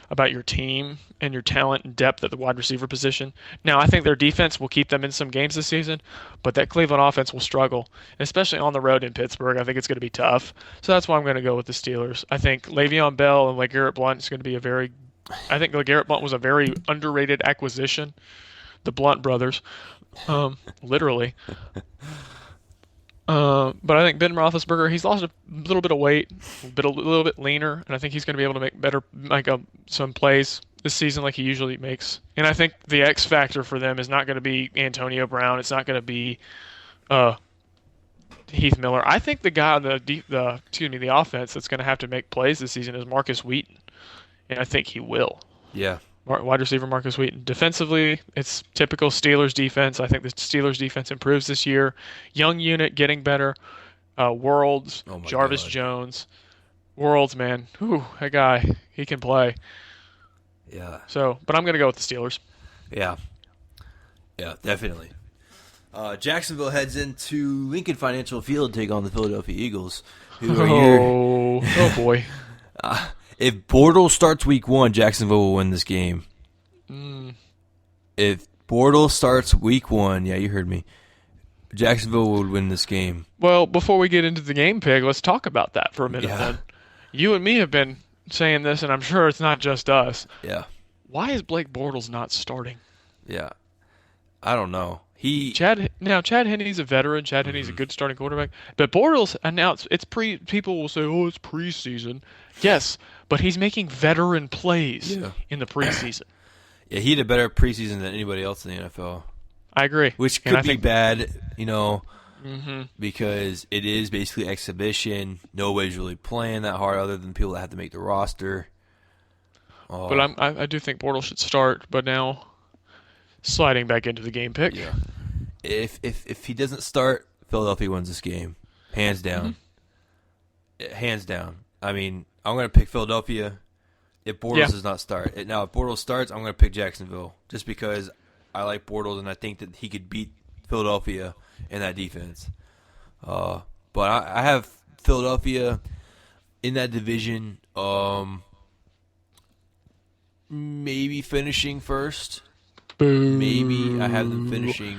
about your team and your talent and depth at the wide receiver position. Now, I think their defense will keep them in some games this season, but that Cleveland offense will struggle, especially on the road in Pittsburgh. I think it's going to be tough. So that's why I'm going to go with the Steelers. I think Le'Veon Bell and LeGarrette Blount is going to be I think LeGarrette Blount was a very underrated acquisition. The Blount brothers, literally. But I think Ben Roethlisberger, he's lost a little bit of weight, a little bit leaner, and I think he's going to be able to make some plays this season like he usually makes. And I think the X factor for them is not going to be Antonio Brown. It's not going to be Heath Miller. I think the guy on the offense that's going to have to make plays this season is Marcus Wheaton, and I think he will. Yeah. Wide receiver Marcus Wheaton. Defensively, it's typical Steelers defense. I think the Steelers defense improves this year. Young unit getting better. Worlds, Jarvis Jones. Worlds, man. Whew, that guy, he can play. Yeah. But I'm going to go with the Steelers. Yeah. Yeah, definitely. Jacksonville heads into Lincoln Financial Field to take on the Philadelphia Eagles. Oh boy. If Bortles starts week 1, Jacksonville will win this game. If Bortles starts week 1, yeah, you heard me, Jacksonville would win this game. Well, before we get into the game pick, let's talk about that for a minute then. You and me have been saying this, and I'm sure it's not just us. Yeah. Why is Blake Bortles not starting? Yeah. I don't know. Chad Henne's a veteran. Chad Henne's a good starting quarterback. But Bortles announced people will say, "Oh, it's preseason." Yes, but he's making veteran plays in the preseason. Yeah, he had a better preseason than anybody else in the NFL. I agree. Which could be bad, because it is basically exhibition. Nobody's really playing that hard other than people that have to make the roster. But I do think Bortles should start, but now sliding back into the game pick. Yeah. If he doesn't start, Philadelphia wins this game. Hands down. Hands down. I mean, I'm going to pick Philadelphia if Bortles does not start. Now, if Bortles starts, I'm going to pick Jacksonville just because I like Bortles and I think that he could beat Philadelphia in that defense. But I have Philadelphia in that division. Maybe finishing first. Maybe I have them Boo. finishing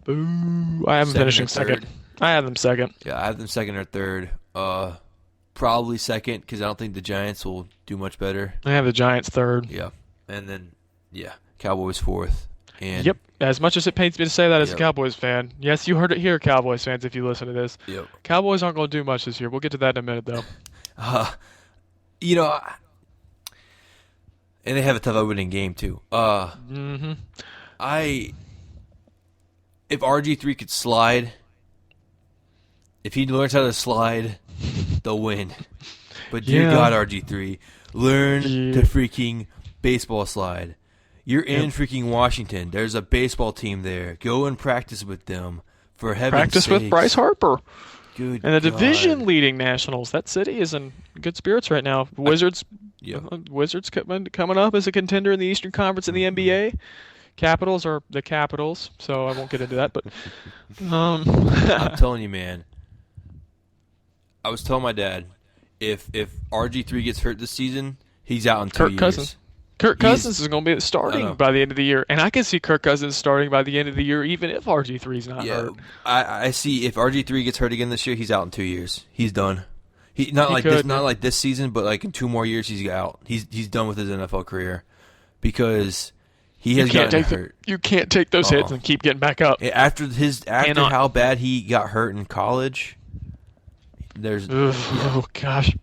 Boo. I have them second or finishing second. third. I have them second. Yeah, I have them second or third. Probably second because I don't think the Giants will do much better. I have the Giants third. Yeah, and then Cowboys fourth. And Yep. As much as it pains me to say that as a yep, Cowboys fan, yes, you heard it here, Cowboys fans, if you listen to this. yep. Cowboys aren't going to do much this year. We'll get to that in a minute, though. Uh, you know, and they have a tough opening game too. Mm-hmm. I if RG3 could slide, if he learns how to slide, they'll win. But dear Yeah. God, RG3, learn Yeah. to freaking baseball slide. You're in Yep. freaking Washington. There's a baseball team there. Go and practice with them. For heaven's Practice sakes. with Bryce Harper. Good And the God. division leading Nationals. That city is in good spirits right now. Wizards coming up as a contender in the Eastern Conference in the NBA. Capitals are the Capitals, so I won't get into that. But I'm telling you, man. I was telling my dad, if RG3 gets hurt this season, he's out in 2 Kirk years. Cousins. Kirk Cousins is going to be I starting know. by the end of the year, and I can see Kirk Cousins starting by the end of the year, even if RG3 is not Yeah, hurt. I see. If RG3 gets hurt again this year, he's out in 2 years. He's done. He He like could, this, not yeah. like this season, but like in 2 more years, he's out. He's done with his NFL career because he has gotten hurt. You can't take those hits and keep getting back up. After Cannot. how bad he got hurt in college, there's Ugh, oh gosh.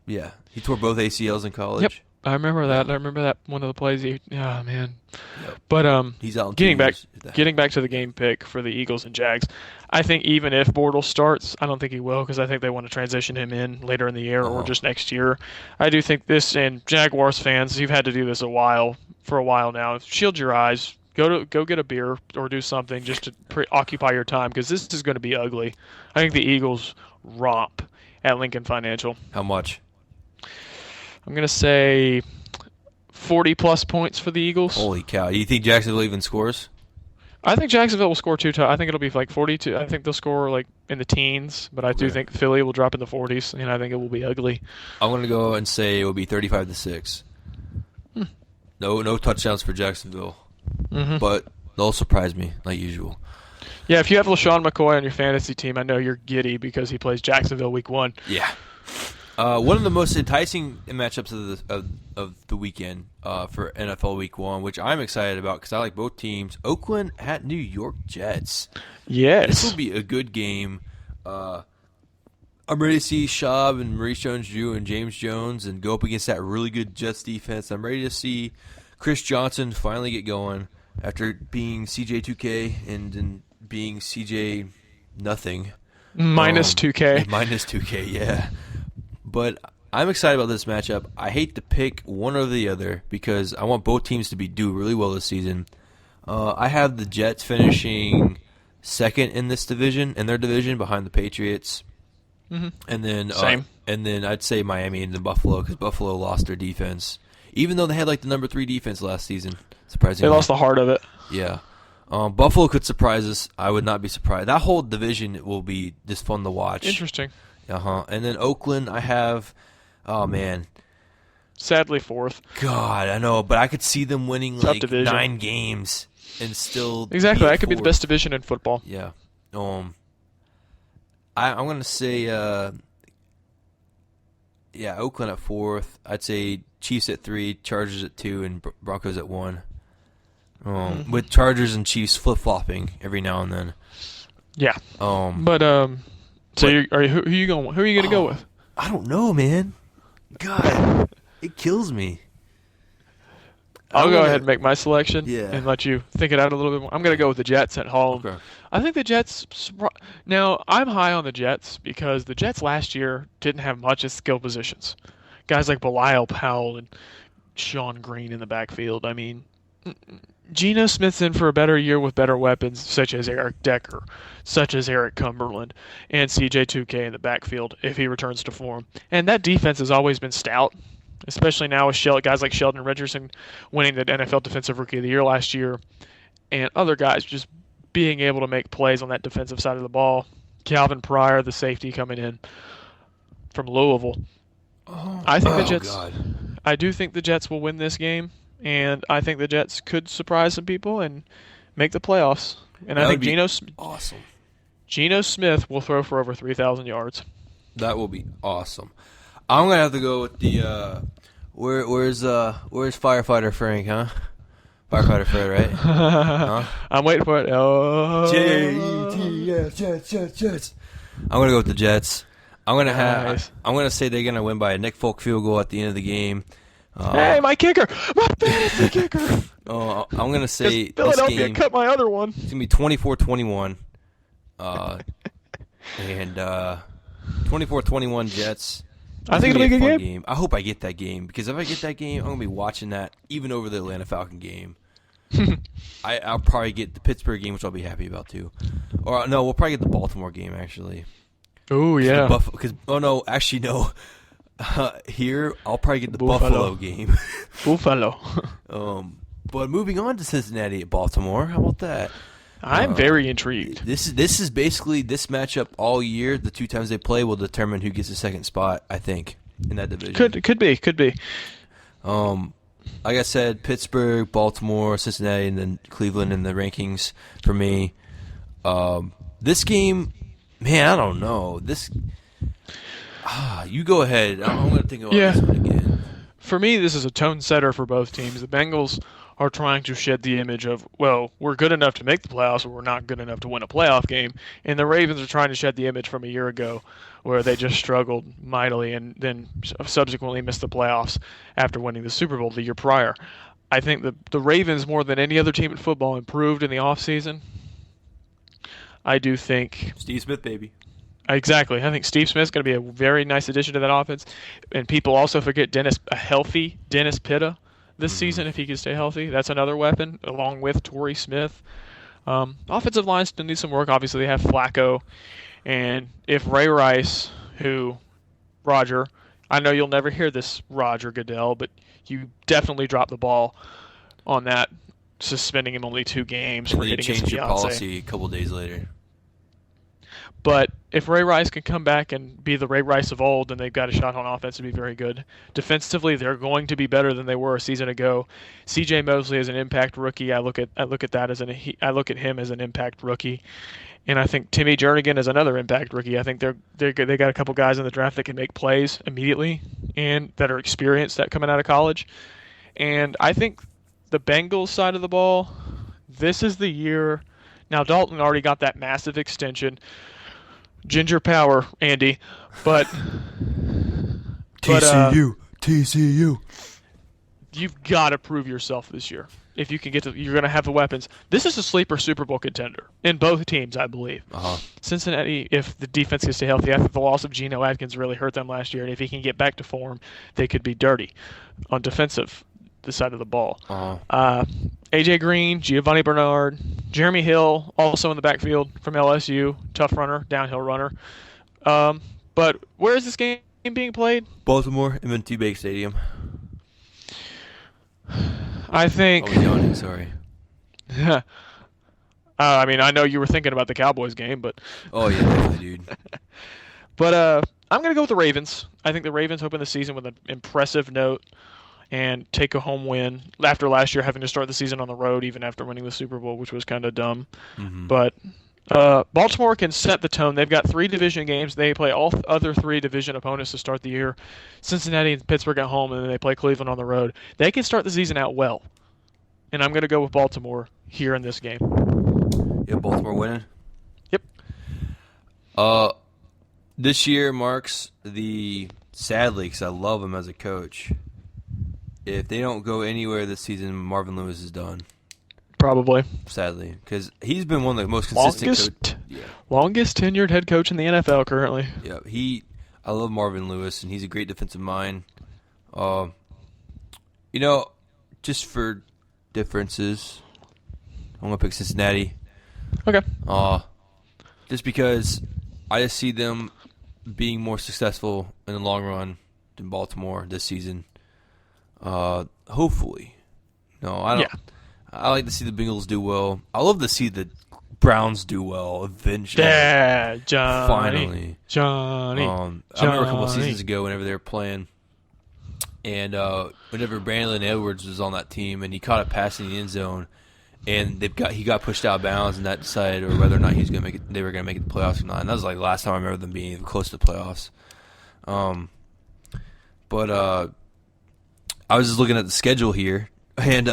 yeah, he tore both ACLs in college. Yep. I remember that. I remember that one of the plays. Oh man. Yep. But He's out in 2 getting back years. if that getting back to the game pick for the Eagles and Jags, I think even if Bortles starts, I don't think he will because I think they want to transition him in later in the year or just next year. I do think this, and Jaguars fans, you've had to do this for a while now. Shield your eyes. Go get a beer or do something just to occupy your time because this is going to be ugly. I think the Eagles romp at Lincoln Financial. How much? I'm going to say 40-plus points for the Eagles. Holy cow! Do you think Jacksonville even scores? I think Jacksonville will score I think it'll be like 42. I think they'll score like in the teens, but I do think Philly will drop in the 40s, and I think it will be ugly. I'm gonna go and say it will be 35-6. No touchdowns for Jacksonville, but they'll surprise me like usual. Yeah, if you have LaShawn McCoy on your fantasy team, I know you're giddy because he plays Jacksonville week 1. Yeah. One of the most enticing matchups of the weekend for NFL Week 1, which I'm excited about because I like both teams. Oakland at New York Jets. Yes. This will be a good game. I'm ready to see Schaub and Maurice Jones-Drew and James Jones and go up against that really good Jets defense. I'm ready to see Chris Johnson finally get going after being CJ2K and then being CJ nothing. Minus 2K. Minus 2K, yeah. But I'm excited about this matchup. I hate to pick one or the other because I want both teams to do really well this season. I have the Jets finishing second in their division behind the Patriots. And then Same. And then I'd say Miami and then Buffalo because Buffalo lost their defense, even though they had like the number 3 defense last season. Surprisingly, They lost the heart of it. Yeah. Buffalo could surprise us. I would not be surprised. That whole division will be just fun to watch. Interesting. And then Oakland, I have, oh man, Sadly, 4th. God, I know, but I could see them winning Tough like division. 9 games and still Exactly. be That could be the fourth. best division in football. Yeah. I'm gonna say, Oakland at 4th. I'd say Chiefs at 3, Chargers at 2, and Broncos at 1. With Chargers and Chiefs flip flopping every now and then. Yeah. So who are you going to go with? I don't know, man. God, it kills me. I'll go ahead and make my selection Yeah. and let you think it out a little bit more. I'm going to go with the Jets at home. Okay. I think the Jets. Now, I'm high on the Jets because the Jets last year didn't have much of skill positions. Guys like Belial Powell and Sean Green in the backfield. I mean, Geno Smith's in for a better year with better weapons, such as Eric Decker, such as Eric Cumberland, and CJ2K in the backfield if he returns to form. And that defense has always been stout, especially now with guys like Sheldon Richardson winning the NFL Defensive Rookie of the Year last year, and other guys just being able to make plays on that defensive side of the ball. Calvin Pryor, the safety coming in from Louisville. I think the Oh Jets. God, I do think the Jets will win this game, and I think the Jets could surprise some people and make the playoffs. And I that would think be awesome. Geno Smith will throw for over 3,000 yards. That will be awesome. I'm gonna have to go with the where's firefighter Frank, huh? Firefighter Fred, right? Huh? I'm waiting for it. Oh. Jets. I'm gonna go with the Jets. Nice. I'm gonna say they're gonna win by a Nick Folk field goal at the end of the game. Hey, my kicker! My fantasy kicker! I'm gonna say this Philadelphia game cut my other one. it's gonna be 24-21. And 24-21 Jets. I think it'll be a good game. I hope I get that game because if I get that game, I'm gonna be watching that even over the Atlanta Falcon game. I'll probably get the Pittsburgh game, which I'll be happy about too. Or no, we'll probably get the Baltimore game actually. Oh yeah. Here I'll probably get the Buffalo game. Buffalo. But moving on to Cincinnati at Baltimore, how about that? I'm very intrigued. This is basically this matchup all year. The 2 times they play will determine who gets the second spot. I think in that division. Could be. Like I said, Pittsburgh, Baltimore, Cincinnati, and then Cleveland in the rankings for me. This game, man, I don't know. You go ahead. I'm going to think about this one again. For me, this is a tone setter for both teams. The Bengals are trying to shed the image of, well, we're good enough to make the playoffs, but we're not good enough to win a playoff game. And the Ravens are trying to shed the image from a year ago where they just struggled mightily and then subsequently missed the playoffs after winning the Super Bowl the year prior. I think the Ravens, more than any other team in football, improved in the offseason. I do think Steve Smith, baby. Exactly. I think Steve Smith's going to be a very nice addition to that offense. And people also forget a healthy Dennis Pitta this season if he can stay healthy. That's another weapon, along with Torrey Smith. Offensive line still needs some work. Obviously, they have Flacco. And if Ray Rice, I know you'll never hear this, Roger Goodell, but you definitely dropped the ball on that, suspending him only 2 games for hitting his changed your fiance. policy a couple days later. But if Ray Rice can come back and be the Ray Rice of old, then they've got a shot on offense to be very good. Defensively, they're going to be better than they were a season ago. C.J. Mosley is an impact rookie. I look at him as an impact rookie, and I think Timmy Jernigan is another impact rookie. I think they got a couple guys in the draft that can make plays immediately and that are experienced that coming out of college. And I think the Bengals side of the ball, this is the year. Now Dalton already got that massive extension. Ginger power, Andy, but TCU. You've got to prove yourself this year. If you can you're going to have the weapons. This is a sleeper Super Bowl contender in both teams, I believe. Cincinnati, if the defense can stay healthy, I think the loss of Geno Atkins really hurt them last year, and if he can get back to form, they could be dirty on defensive the side of the ball. AJ Green, Giovanni Bernard, Jeremy Hill, also in the backfield from LSU, tough runner, downhill runner. But where is this game being played? Baltimore, M&T Bank Stadium. I think. I was yawning, sorry. I mean, I know you were thinking about the Cowboys game, but. Oh yeah, definitely, dude. But I'm gonna go with the Ravens. I think the Ravens open the season with an impressive note and take a home win after last year having to start the season on the road, even after winning the Super Bowl, which was kind of dumb. But Baltimore can set the tone. They've got 3 division games. They play all other 3 division opponents to start the year. Cincinnati and Pittsburgh at home, and then they play Cleveland on the road. They can start the season out well. And I'm going to go with Baltimore here in this game. Yeah, Baltimore winning? Yep. This year marks sadly, because I love him as a coach, if they don't go anywhere this season, Marvin Lewis is done. Probably. Sadly, because he's been one of the most consistent longest tenured head coach in the NFL currently. Yeah, I love Marvin Lewis, and he's a great defensive mind. Just for differences, I'm gonna pick Cincinnati. Okay. Just because I just see them being more successful in the long run than Baltimore this season. Hopefully. No, I don't. Yeah. I like to see the Bengals do well. I love to see the Browns do well eventually. Yeah, Johnny. Finally. Johnny. I remember a couple of Johnny. seasons ago whenever they were playing, and whenever Brandon Edwards was on that team, and he caught a pass in the end zone, and he got pushed out of bounds, and that decided or whether or not he was going to make it. They were going to make it the playoffs or not. And that was like the last time I remember them being even close to the playoffs. But I was just looking at the schedule here, and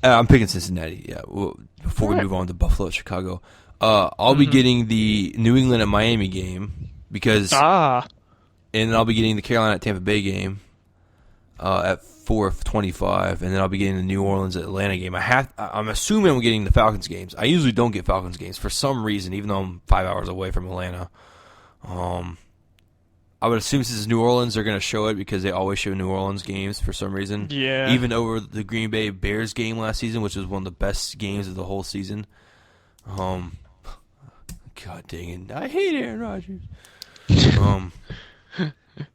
I'm picking Cincinnati. Yeah. Well, before we move on to Buffalo, Chicago, I'll be getting the New England at Miami game because, and then I'll be getting the Carolina at Tampa Bay game at 4:25, and then I'll be getting the New Orleans at Atlanta game. I'm assuming I'm getting the Falcons games. I usually don't get Falcons games for some reason, even though I'm 5 hours away from Atlanta. I would assume since it's New Orleans, they're going to show it because they always show New Orleans games for some reason. Yeah. Even over the Green Bay Bears game last season, which was one of the best games of the whole season. God dang it. I hate Aaron Rodgers.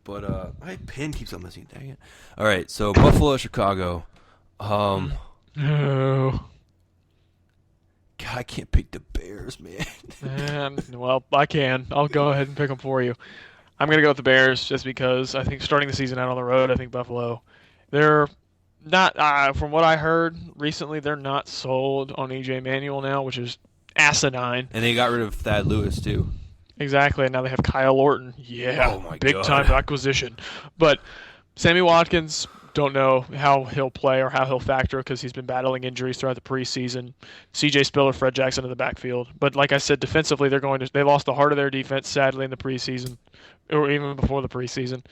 But my pen keeps on missing. Dang it. All right, so Buffalo, Chicago. No. God, I can't pick the Bears, man. Well, I can. I'll go ahead and pick them for you. I'm going to go with the Bears just because I think starting the season out on the road, I think Buffalo, they're not, from what I heard recently, they're not sold on E.J. Manuel now, which is asinine. And they got rid of Thad Lewis, too. Exactly, and now they have Kyle Orton. Yeah, Oh my big-time God. acquisition. But Sammy Watkins, don't know how he'll play or how he'll factor because he's been battling injuries throughout the preseason. C.J. Spiller, Fred Jackson in the backfield. But like I said, defensively, they lost the heart of their defense, sadly, in the preseason, or even before the preseason.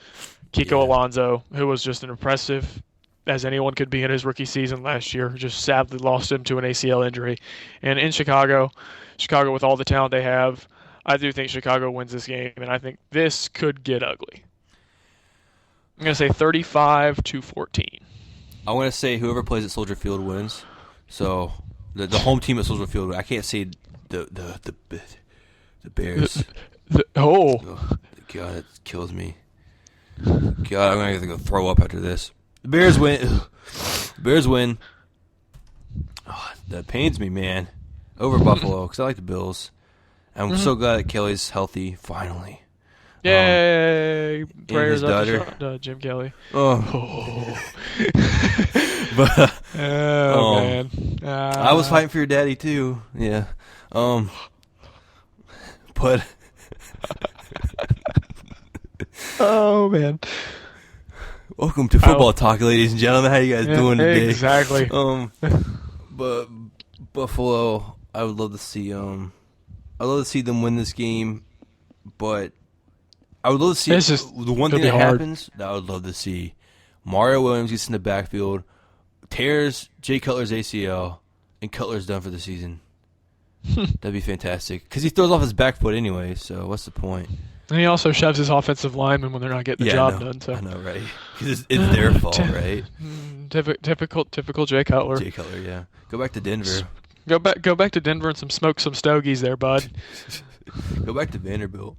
Kiko Alonso, who was just an impressive as anyone could be in his rookie season last year, just sadly lost him to an ACL injury. And in Chicago with all the talent they have, I do think Chicago wins this game, and I think this could get ugly. I'm going to say 35-14. I want to say whoever plays at Soldier Field wins. So the home team at Soldier Field. I can't say the Bears. Oh, God, it kills me. God, I'm gonna have to go throw up after this. The Bears win. The Bears win. Oh, that pains me, man. Over Buffalo because I like the Bills. I'm so glad that Kelly's healthy finally. yay! Prayers his up daughter. to Jim Kelly. Oh, but Man. I was fighting for your daddy too. Yeah. But Oh man. welcome to football talk, ladies and gentlemen. How you guys doing today? Exactly. But Buffalo, I would love to see. I'd love to see them win this game, but I would love to see the one thing that happens that I would love to see. Mario Williams gets in the backfield, tears Jay Cutler's ACL, and Cutler's done for the season. That'd be fantastic because he throws off his back foot anyway. So what's the point? And he also shoves his offensive linemen when they're not getting the job done. So I know, right? Because it's their fault, right? Typical Jay Cutler. Jay Cutler, yeah. Go back to Denver. Go back to Denver and smoke some stogies there, bud. Go back to Vanderbilt.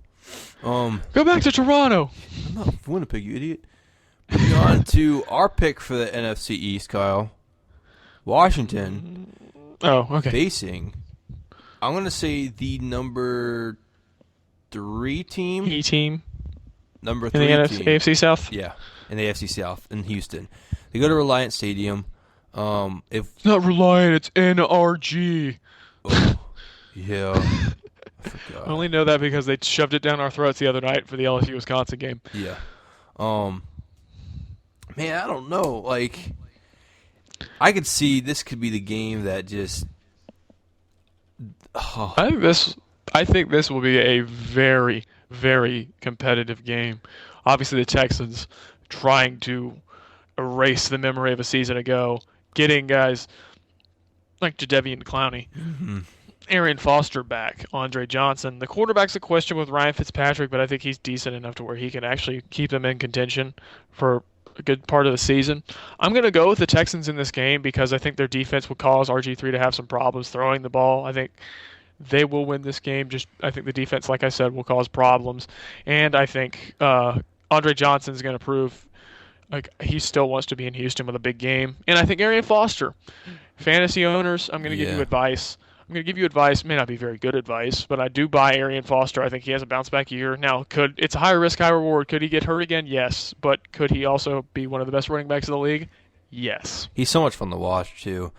Go back to Toronto. I'm not from Winnipeg, you idiot. Moving on to our pick for the NFC East, Kyle. Washington Oh, okay. facing, I'm going to say the number 3 team. E team Number in 3 the team. AFC South. Yeah, in the AFC South in Houston. They go to Reliant Stadium. If It's not Reliant, it's NRG. yeah, I forgot. I only know that because they shoved it down our throats the other night for the LSU Wisconsin game. Yeah. Man, I don't know. Like, I could see this could be the game that just. Oh. I think this will be a very, very competitive game. Obviously, the Texans trying to erase the memory of a season ago, getting guys like Jadeveon Clowney, Arian Foster back, Andre Johnson. The quarterback's a question with Ryan Fitzpatrick, but I think he's decent enough to where he can actually keep them in contention for a good part of the season. I'm going to go with the Texans in this game because I think their defense will cause RG3 to have some problems throwing the ball. I think they will win this game. I think the defense, like I said, will cause problems. And I think Andre Johnson is going to prove like he still wants to be in Houston with a big game. And I think Arian Foster, fantasy owners, I'm going to give you advice. I'm going to give you advice. May not be very good advice, but I do buy Arian Foster. I think he has a bounce back year. Now, it's a higher risk, high reward. Could he get hurt again? Yes. But could he also be one of the best running backs in the league? Yes. He's so much fun to watch too.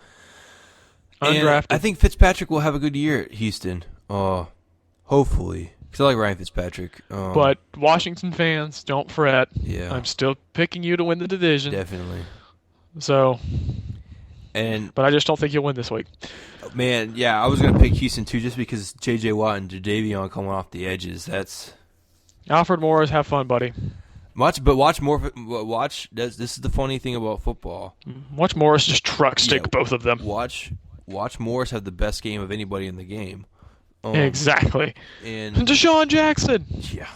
And I Undrafted. think Fitzpatrick will have a good year at Houston. Hopefully. Because I like Ryan Fitzpatrick. But Washington fans, don't fret. Yeah. I'm still picking you to win the division. Definitely. So, but I just don't think you'll win this week. Man, yeah, I was going to pick Houston too just because J.J. Watt and Jadeveon coming off the edges. That's Alfred Morris, have fun, buddy. Watch this is the funny thing about football. Watch Morris just truck stick both of them. Watch Morris have the best game of anybody in the game. Exactly. And Deshaun Jackson. Yeah.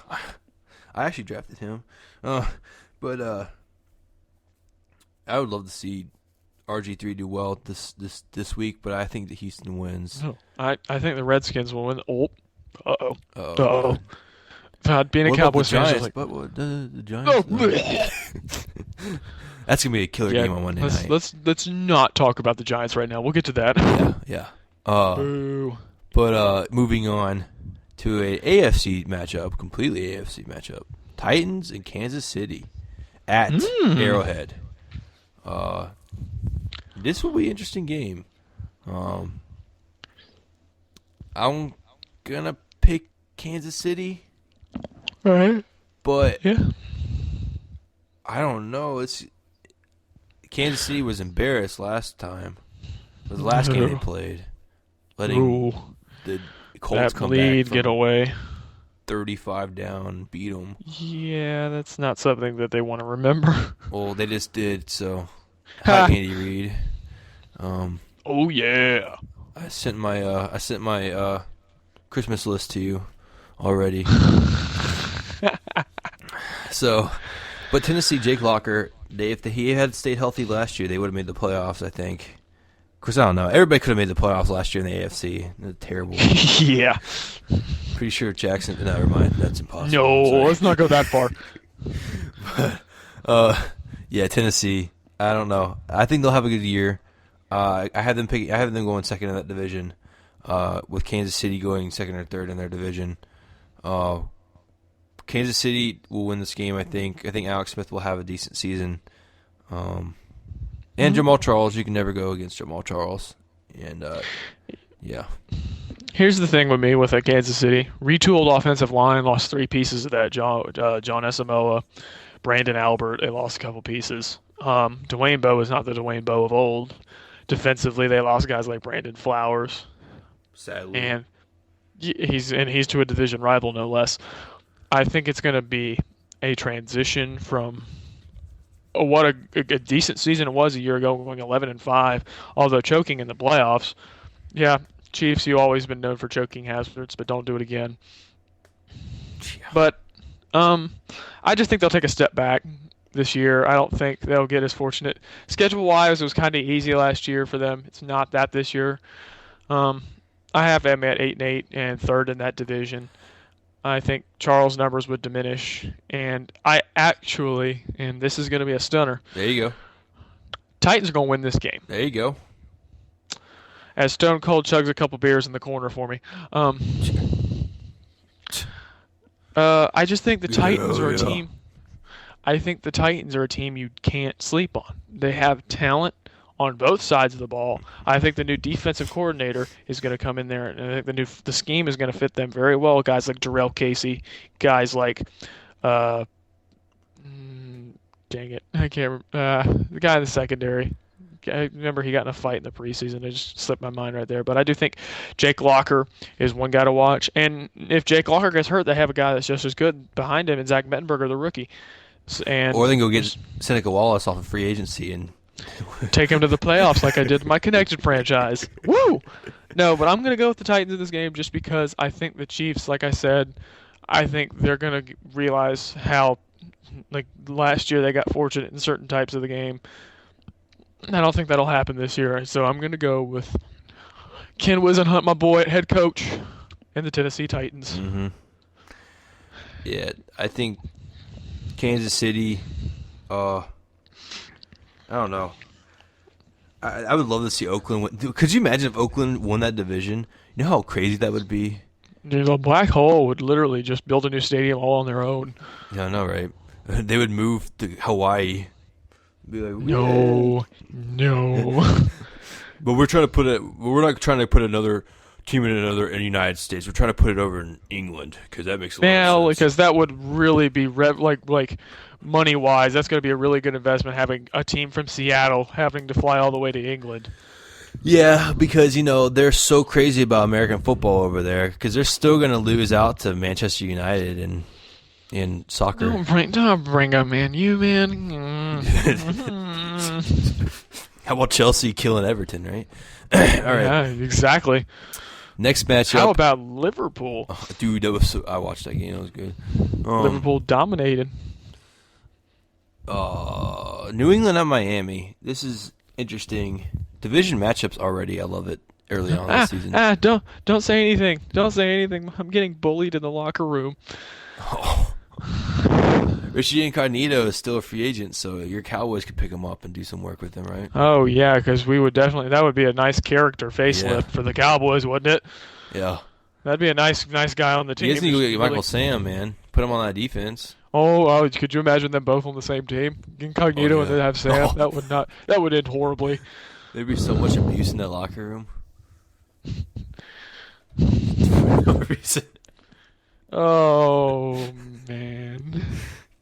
I actually drafted him. But I would love to see RG3 do well this week, but I think that Houston wins. No, I think the Redskins will win. Uh-oh. Being a Cowboys fan, Giants, like, but the Giants. That's gonna be a killer game on Monday night. Let's not talk about the Giants right now. We'll get to that. Yeah. Boo. But moving on to a AFC matchup, completely AFC matchup. Titans and Kansas City at Arrowhead. This will be an interesting game. I'm gonna pick Kansas City. All right. But yeah, I don't know. Kansas City was embarrassed last time. It was the last game they played, letting the Colts come back get away. 35 down, beat them. Yeah, that's not something that they want to remember. Well, they just did. So, hi Andy Reid. Oh yeah. I sent my Christmas list to you already. So, but Tennessee, Jake Locker, if he had stayed healthy last year, they would have made the playoffs, I think. Of course, I don't know. Everybody could have made the playoffs last year in the AFC. Terrible. Yeah. Pretty sure Jackson. Never mind. That's impossible. No, let's not go that far. But, yeah, Tennessee. I don't know. I think they'll have a good year. I have them going second in that division, with Kansas City going second or third in their division. Kansas City will win this game, I think. I think Alex Smith will have a decent season. And Jamal Charles. You can never go against Jamal Charles. And, yeah. Here's the thing with me with Kansas City. Retooled offensive line, lost 3 pieces of that. John Esamoa, Brandon Albert, they lost a couple pieces. Dwayne Bowe is not the Dwayne Bowe of old. Defensively, they lost guys like Brandon Flowers. Sadly. And he's to a division rival, no less. I think it's going to be a transition from what a decent season it was a year ago, going 11-5, although choking in the playoffs. Yeah, Chiefs, you've always been known for choking hazards, but don't do it again. Yeah. But I just think they'll take a step back this year. I don't think they'll get as fortunate. Schedule-wise, it was kind of easy last year for them. It's not that this year. I have them at 8-8 and third in that division. I think Charles' numbers would diminish. And I actually, and this is going to be a stunner. There you go. Titans are going to win this game. There you go. As Stone Cold chugs a couple beers in the corner for me. I just think the Titans are a team. I think the Titans are a team you can't sleep on. They have talent on both sides of the ball. I think the new defensive coordinator is going to come in there, and I think the scheme is going to fit them very well. Guys like Jarrell Casey, guys like, dang it, I can't remember, the guy in the secondary. I remember he got in a fight in the preseason. It just slipped my mind right there. But I do think Jake Locker is one guy to watch. And if Jake Locker gets hurt, they have a guy that's just as good behind him, and Zach Mettenberger, the rookie. Or they can go get Seneca Wallace off of free agency and take him to the playoffs like I did my Connected franchise. Woo! No, but I'm going to go with the Titans in this game just because I think the Chiefs, like I said, I think they're going to realize how, like, last year they got fortunate in certain types of the game. I don't think that'll happen this year, so I'm going to go with Ken Wisenhunt, my boy, head coach, and the Tennessee Titans. Mm-hmm. Yeah, I think Kansas City, I don't know. I would love to see Oakland win. Dude, could you imagine if Oakland won that division? You know how crazy that would be? Dude, the Black Hole would literally just build a new stadium all on their own. Yeah, I know, right? They would move to Hawaii. Be like, No, no. but we're not trying to put another team in the United States. We're trying to put it over in England because that makes a lot of sense. Because that would really be like money wise. That's going to be a really good investment having a team from Seattle having to fly all the way to England. Yeah, because they're so crazy about American football over there because they're still going to lose out to Manchester United in soccer. Don't bring up Man U, man. How about Chelsea killing Everton, right? All right. Yeah, exactly. Next matchup. How about Liverpool? Oh, dude, I watched that game. That was good. Liverpool dominated. New England at Miami. This is interesting. Division matchups already. I love it early on this season. Don't say anything. Don't say anything. I'm getting bullied in the locker room. Oh. Richie Incognito is still a free agent, so your Cowboys could pick him up and do some work with him, right? Oh yeah, because we would definitely. That would be a nice character facelift for the Cowboys, wouldn't it? Yeah. That'd be a nice guy on the team. You guys need to get Michael Sam, man. Put him on that defense. Oh, could you imagine them both on the same team? Incognito and then have Sam. Oh. That would end horribly. There'd be so much abuse in that locker room. For no reason. Oh man.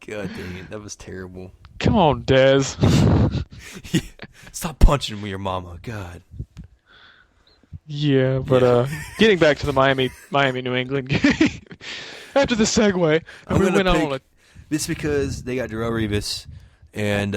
God dang it, that was terrible. Come on, Dez. Yeah. Stop punching me, your mama. God. Yeah, but getting back to the Miami New England game. After the segue, we went on. This because they got Darrelle Revis, and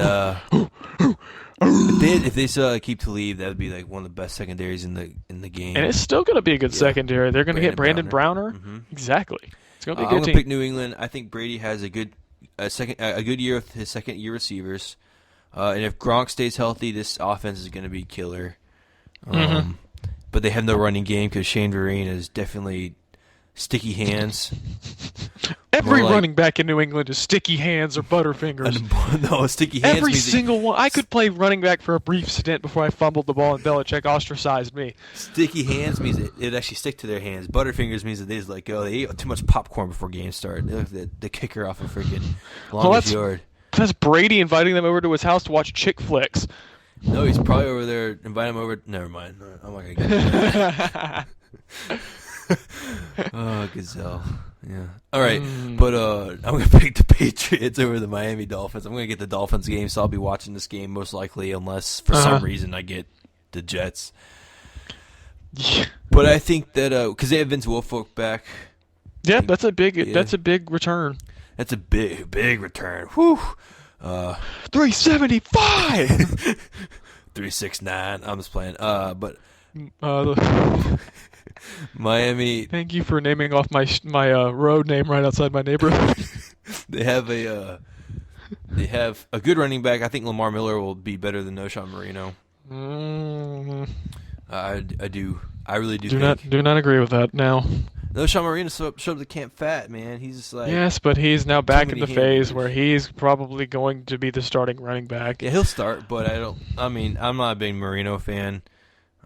if they still keep to leave, that would be like one of the best secondaries in the game. And it's still going to be a good secondary. They're going to get Brandon Browner. Mm-hmm. Exactly. It's going to be a I'm good team. Pick New England. I think Brady has a good year with his second year receivers, and if Gronk stays healthy, this offense is going to be killer. But they have no running game because Shane Vereen is definitely sticky hands. Every running back in New England is sticky hands or butterfingers. No, sticky hands. Every single one. I could play running back for a brief stint before I fumbled the ball and Belichick ostracized me. Sticky hands means it actually stick to their hands. Butterfingers means that they just let go. They eat too much popcorn before games start. They let the kicker off a freaking longest yard. That's Brady inviting them over to his house to watch chick flicks. No, he's probably over there inviting them over. Never mind. I'm not going to get that. Oh, Gazelle. Yeah. All right. But I'm going to pick the Patriots over the Miami Dolphins. I'm going to get the Dolphins game, so I'll be watching this game most likely unless for some reason I get the Jets. Yeah. But I think that because they have Vince Wilfork back. Yeah, that's a big return. That's a big return. Whew. 375. 369. I'm just playing. But Miami. Thank you for naming off my road name right outside my neighborhood. They have a good running back. I think Lamar Miller will be better than Noshawn Marino. I do. I really do. Do not agree with that now. Noshawn Marino showed up to Camp Fat, man. He's just like yes, but he's now back in the phase where he's probably going to be the starting running back. Yeah, he'll start, but I'm not a big Marino fan.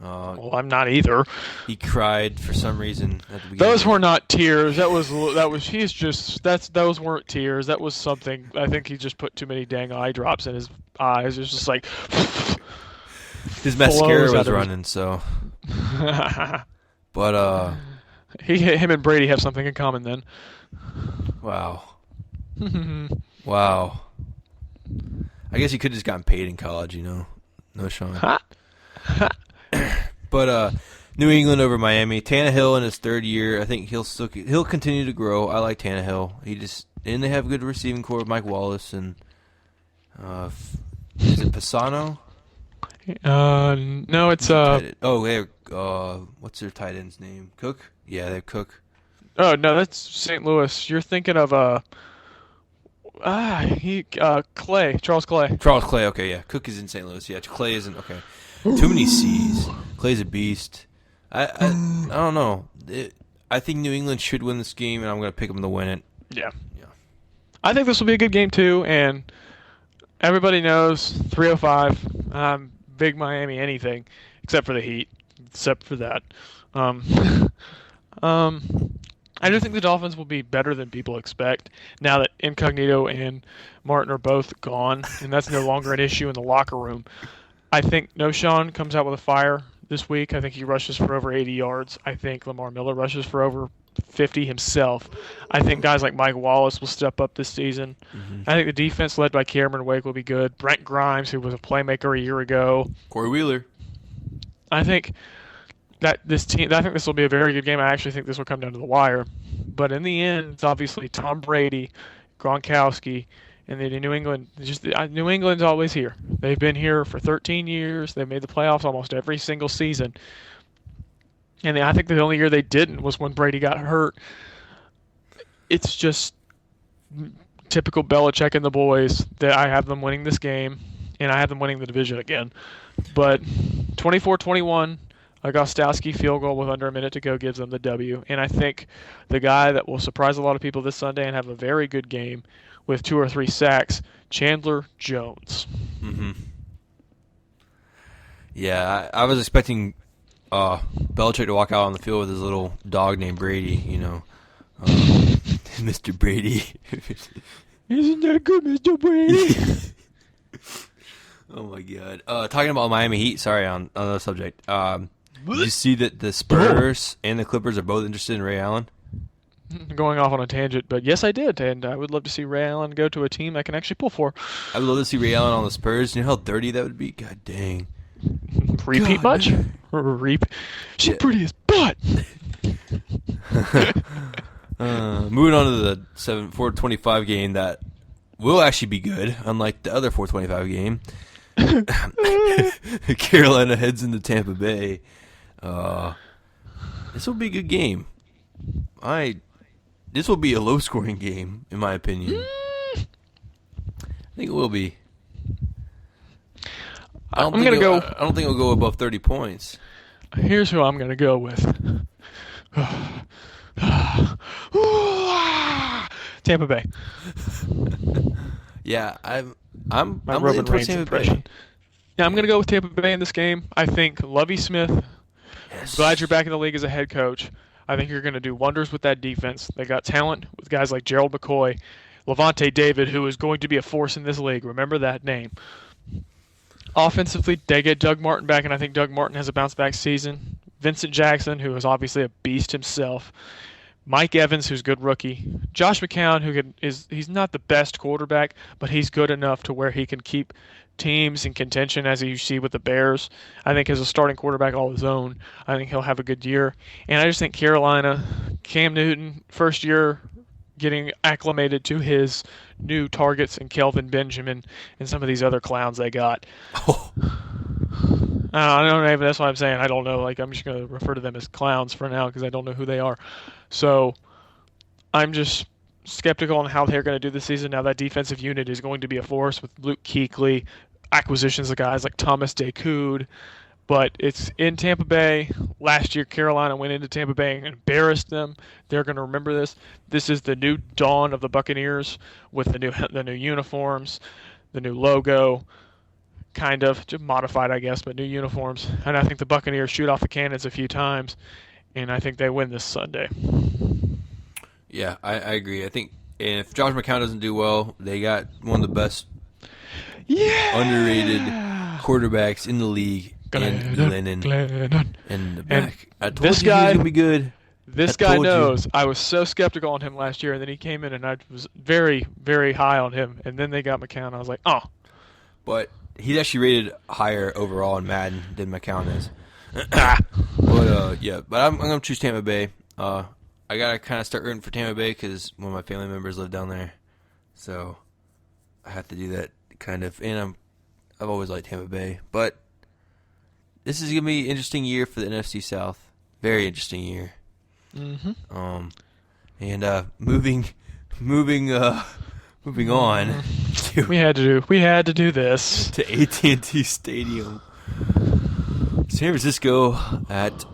Well, I'm not either. He cried for some reason at the beginning. Those were not tears. Those weren't tears. That was something. I think he just put too many dang eye drops in his eyes. It was just like his mascara was running. So, but him and Brady have something in common then. Wow. Wow. I guess he could have just gotten paid in college, No, Sean. But New England over Miami. Tannehill in his third year. I think he'll continue to grow. I like Tannehill. And they have a good receiving core with Mike Wallace and is it Pisano? No, it's what's their tight end's name? Cook? Yeah, they're Cook. Oh no, that's St. Louis. You're thinking of Clay, Charles Clay. Charles Clay. Okay, yeah. Cook is in St. Louis. Yeah, Clay isn't. Okay, too many C's. Clay's a beast. I don't know. I think New England should win this game, and I'm going to pick them to win it. Yeah. I think this will be a good game too, and everybody knows 305. I'm big Miami anything, except for the Heat, except for that. Um, um, I do think the Dolphins will be better than people expect now that Incognito and Martin are both gone, and that's no longer an issue in the locker room. I think Noshawn comes out with a fire this week. I think he rushes for over 80 yards. I think Lamar Miller rushes for over 50 himself. I think guys like Mike Wallace will step up this season. Mm-hmm. I think the defense led by Cameron Wake will be good. Brent Grimes, who was a playmaker a year ago. Corey Wheeler. I think that this team. I think this will be a very good game. I actually think this will come down to the wire. But in the end, it's obviously Tom Brady, Gronkowski, and then in New England. New England's always here. They've been here for 13 years. They've made the playoffs almost every single season. And I think the only year they didn't was when Brady got hurt. It's just typical Belichick and the boys that I have them winning this game, and I have them winning the division again. But 24-21, a Gostowski field goal with under a minute to go gives them the W. And I think the guy that will surprise a lot of people this Sunday and have a very good game with 2 or 3 sacks, Chandler Jones. Mm-hmm. Yeah, I was expecting Belichick to walk out on the field with his little dog named Brady, Mr. Brady. Isn't that good, Mr. Brady? Oh my God! Talking about Miami Heat. Sorry, on another subject. Did you see that the Spurs and the Clippers are both interested in Ray Allen? Going off on a tangent, but yes, I did, and I would love to see Ray Allen go to a team I can actually pull for. I would love to see Ray Allen on the Spurs. You know how dirty that would be? God dang. Repeat God, much? She's pretty as butt. Moving on to the 425 game that will actually be good, unlike the other 425 game. Carolina heads into Tampa Bay. This will be a good game. This will be a low-scoring game, in my opinion. I think it will be. I don't think it'll go above 30 points. Here's who I'm going to go with. Tampa Bay. Yeah, I'm My leaning Roman towards Reigns Tampa impression. Bay. Yeah, I'm going to go with Tampa Bay in this game. I think Lovie Smith, Yes. glad you're back in the league as a head coach. I think you're going to do wonders with that defense. They got talent with guys like Gerald McCoy, Levante David, who is going to be a force in this league. Remember that name. Offensively, they get Doug Martin back, and I think Doug Martin has a bounce-back season. Vincent Jackson, who is obviously a beast himself. Mike Evans, who's a good rookie. Josh McCown, he's not the best quarterback, but he's good enough to where he can keep teams in contention, as you see with the Bears. I think as a starting quarterback all his own, I think he'll have a good year. And I just think Carolina, Cam Newton, first year getting acclimated to his new targets and Kelvin Benjamin and some of these other clowns they got. Oh. I don't know, that's what I'm saying. I don't know. I'm just going to refer to them as clowns for now because I don't know who they are. So I'm just skeptical on how they're going to do this season. Now that defensive unit is going to be a force with Luke Kuechly, acquisitions of guys like Thomas DeCoud. But it's in Tampa Bay. Last year, Carolina went into Tampa Bay and embarrassed them. They're going to remember this. This is the new dawn of the Buccaneers with the new uniforms, the new logo, kind of just modified, I guess, but new uniforms. And I think the Buccaneers shoot off the cannons a few times, and I think they win this Sunday. Yeah, I agree. I think if Josh McCown doesn't do well, they got one of the best underrated quarterbacks in the league. Glennon. In the back. I told this you guy, he was going to be good. This guy knows. I was so skeptical on him last year, and then he came in, and I was very, very high on him. And then they got McCown. I was like, oh. But he's actually rated higher overall in Madden than McCown is. But I'm going to choose Tampa Bay. I got to kind of start rooting for Tampa Bay because one of my family members live down there. So I have to do that kind of. And I've always liked Tampa Bay. But this is going to be an interesting year for the NFC South. Very interesting year. Mm-hmm. Moving on. We had to do this to AT&T Stadium. San Francisco at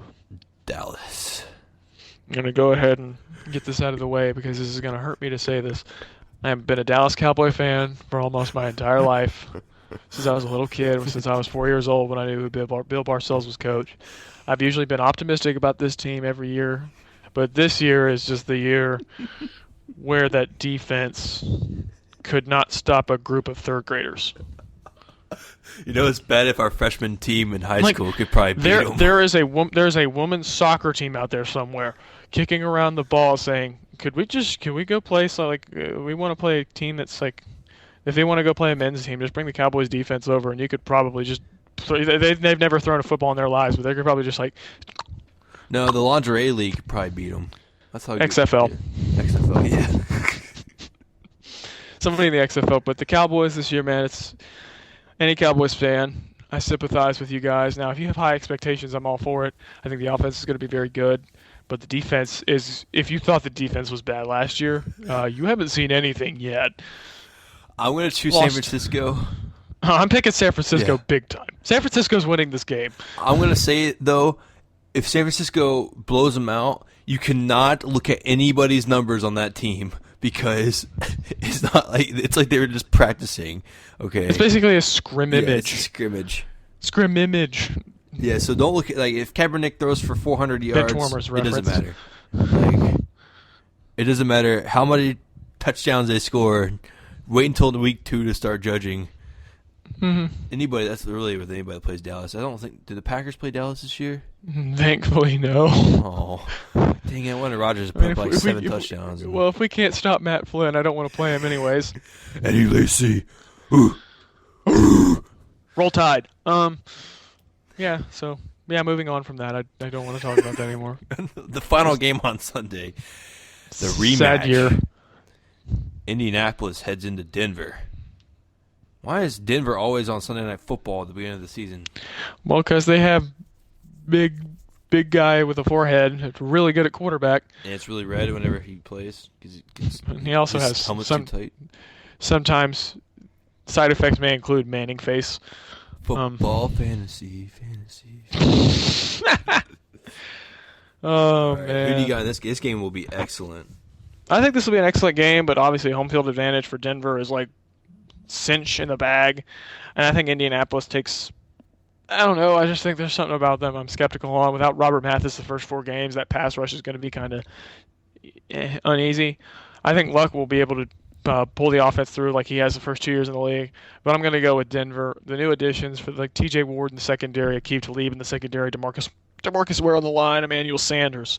Dallas. I'm going to go ahead and get this out of the way because this is going to hurt me to say this. I have been a Dallas Cowboy fan for almost my entire life. since I was a little kid, since I was 4 years old when I knew who Bill Parcells was coach. I've usually been optimistic about this team every year, but this year is just the year where that defense could not stop a group of third graders. It's bad if our freshman team in high Like, school could probably beat them. there's a women's soccer team out there somewhere kicking around the ball saying, can we go play we want to play a team that's like, if they want to go play a men's team, just bring the Cowboys defense over and you could probably just they've never thrown a football in their lives, but they could probably just like No, the lingerie league could probably beat them. That's how XFL. XFL, yeah. Somebody in the XFL, but the Cowboys this year, man, it's any Cowboys fan. I sympathize with you guys. Now, if you have high expectations, I'm all for it. I think the offense is going to be very good, but the defense is. If you thought the defense was bad last year, you haven't seen anything yet. I'm going to choose San Francisco. I'm picking San Francisco big time. San Francisco's winning this game. I'm going to say, though, if San Francisco blows them out, you cannot look at anybody's numbers on that team because it's like they were just practicing. Okay, it's basically a scrimmage. Yeah, it's a scrimmage. Scrimmage. Yeah, so don't look at if Kaepernick throws for 400 yards. It doesn't matter. It doesn't matter how many touchdowns they score. Wait until week 2 to start judging. Mm-hmm. That's really with anybody that plays Dallas. I don't think. Did the Packers play Dallas this year? Thankfully, no. Oh, dang it! I wanted Rodgers to put up 7 touchdowns. Well, if we can't stop Matt Flynn, I don't want to play him anyways. Eddie Lacy. Roll Tide. Yeah. So moving on from that, I don't want to talk about that anymore. The final game on Sunday. The rematch. Sad year. Indianapolis heads into Denver. Why is Denver always on Sunday Night Football at the beginning of the season? Well, because they have big guy with a forehead. It's really good at quarterback. And it's really red whenever he plays. And he also has too tight. Sometimes side effects may include Manning face. Football fantasy. Oh, right, man. who do you got in this game? This game will be excellent. I think this will be an excellent game, but obviously home field advantage for Denver is like cinch in the bag. And I think Indianapolis takes, I don't know, I just think there's something about them I'm skeptical on. Without Robert Mathis the first 4 games, that pass rush is going to be kind of uneasy. I think Luck will be able to pull the offense through like he has the first 2 years in the league. But I'm going to go with Denver. The new additions for T.J. Ward in the secondary, Akeem Talib in the secondary, DeMarcus Ware on the line, Emmanuel Sanders.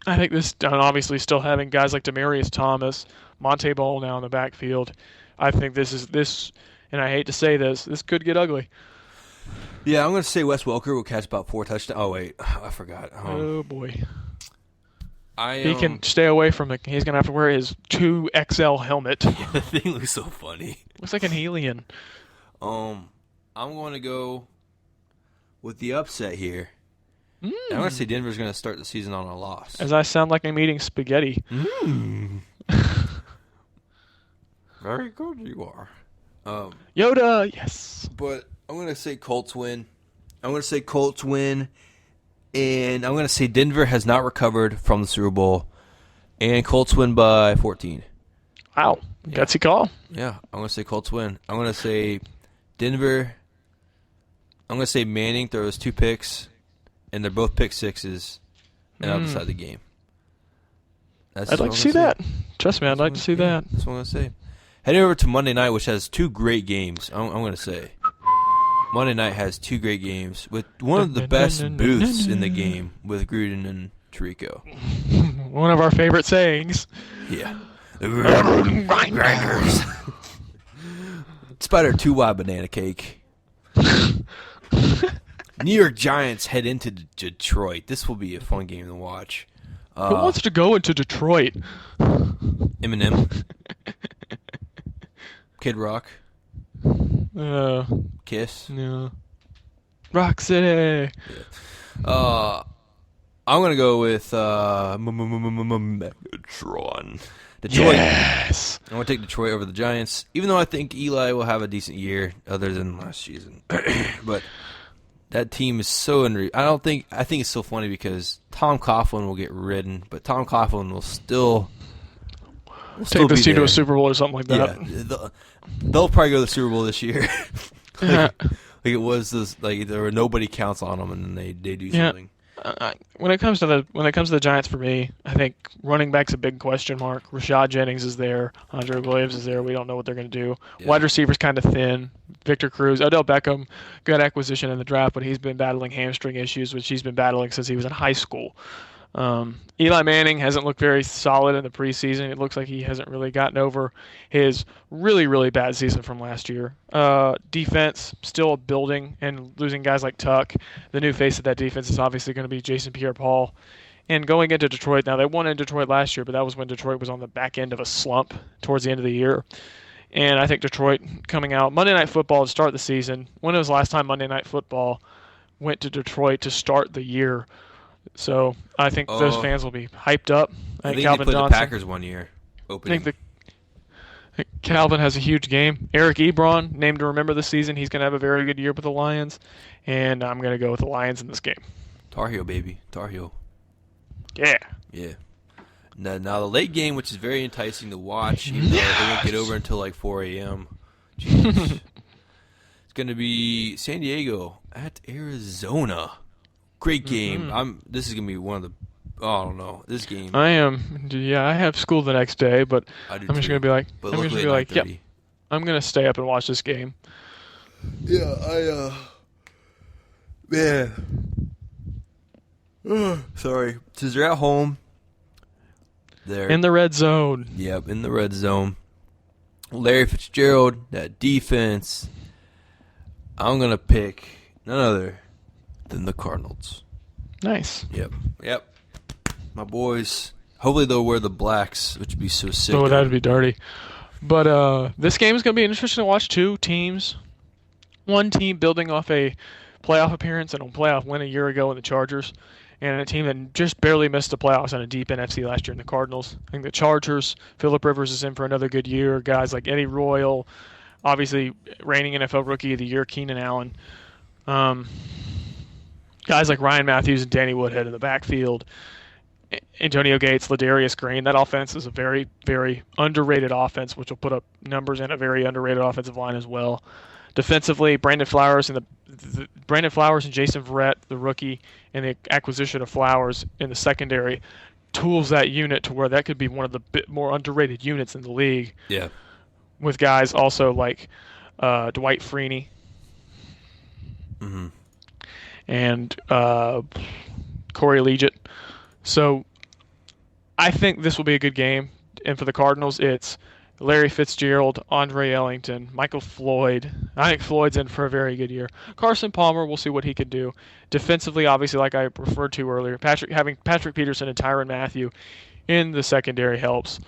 I think this, and obviously still having guys like Demaryius Thomas, Monte Ball now in the backfield. I think this, and I hate to say this could get ugly. Yeah, I'm going to say Wes Welker will catch about 4 touchdowns. Oh, wait. I forgot. Oh, boy. He can stay away from it. He's going to have to wear his 2XL helmet. Yeah, the thing looks so funny. Looks like an alien. I'm going to go with the upset here. I'm going to say Denver's going to start the season on a loss. As I sound like I'm eating spaghetti. Very good you are. Yoda, yes. But I'm going to say Colts win. And I'm going to say Denver has not recovered from the Super Bowl. And Colts win by 14. Wow. Gutsy call. Yeah, I'm going to say Colts win. I'm going to say Denver. I'm going to say Manning throws 2 picks. And they're both pick sixes, and I'll decide the game. I'd like to see that. Trust me, I'd like to see that. That's what I'm going to say. Heading over to Monday night, which has 2 great games. I'm going to say Monday night has 2 great games with one of the best booths in the game with Gruden and Tirico. One of our favorite sayings. Yeah. Grinders. Spider 2 wide banana cake. New York Giants head into Detroit. This will be a fun game to watch. Who wants to go into Detroit? Eminem. Kid Rock. Kiss. No. Rock City. Yeah. I'm going to go with Megatron. Detroit. Yes. I'm going to take Detroit over the Giants, even though I think Eli will have a decent year other than last season. But that team is so unreal. I think it's so funny because Tom Coughlin will get ridden, but Tom Coughlin will still We'll still take be this team to there. a Super Bowl or something like Yeah, that. they'll probably go to the Super Bowl this year. Yeah. Like it was this, like there were nobody counts on them, and then they do Yeah. something. When it comes to the Giants, for me, I think running back's a big question mark. Rashad Jennings is there. Andre Williams is there. We don't know what they're going to do. Yeah. Wide receivers kind of thin. Victor Cruz, Odell Beckham, good acquisition in the draft, but he's been battling hamstring issues, which he's been battling since he was in high school. Eli Manning hasn't looked very solid in the preseason. It looks like he hasn't really gotten over his really, really bad season from last year. Defense still building and losing guys like Tuck. The new face of that defense is obviously going to be Jason Pierre-Paul. And going into Detroit, now they won in Detroit last year, but that was when Detroit was on the back end of a slump towards the end of the year. And I think Detroit coming out Monday Night Football to start the season. When was the last time Monday Night Football went to Detroit to start the year? So I think those fans will be hyped up. I think Calvin they played Johnson, the Packers one year. I Opening. think Calvin has a huge game. Eric Ebron, named to remember this season. He's going to have a very good year with the Lions. And I'm going to go with the Lions in this game. Tar Heel, baby. Tar Heel. Yeah. Yeah. Now the late game, which is very enticing to watch, even though they won't get over until like 4 a.m. It's going to be San Diego at Arizona. Great game. This is going to be one of the I don't know. This game. I am. Yeah, I have school the next day, but I do I'm just too. going to be like, But I'm just luckily going to be at like, yep, 9:30. I'm going to stay up and watch this game. Yeah, man. Sorry. Since they're at home, they're In the red zone. Yep, in the red zone. Larry Fitzgerald, that defense. I'm going to pick none other than the Cardinals. Nice. Yep. My boys. Hopefully they'll wear the blacks, which would be so sick. Oh, that would be dirty. But this game is going to be interesting to watch. Two teams. One team building off a playoff appearance and a playoff win a year ago in the Chargers, and a team that just barely missed the playoffs on a deep NFC last year in the Cardinals. I think the Chargers, Phillip Rivers is in for another good year. Guys like Eddie Royal, obviously reigning NFL Rookie of the Year, Keenan Allen. Guys like Ryan Matthews and Danny Woodhead in the backfield. Antonio Gates, Ladarius Green. That offense is a very, very underrated offense, which will put up numbers in a very underrated offensive line as well. Defensively, Brandon Flowers and Jason Verrett, the rookie, and the acquisition of Flowers in the secondary tools that unit to where that could be one of the bit more underrated units in the league. Yeah. With guys also like Dwight Freeney and Corey Leggett. So I think this will be a good game. And for the Cardinals, it's Larry Fitzgerald, Andre Ellington, Michael Floyd. I think Floyd's in for a very good year. Carson Palmer, we'll see what he can do. Defensively, obviously, like I referred to earlier, having Patrick Peterson and Tyrann Mathieu in the secondary helps,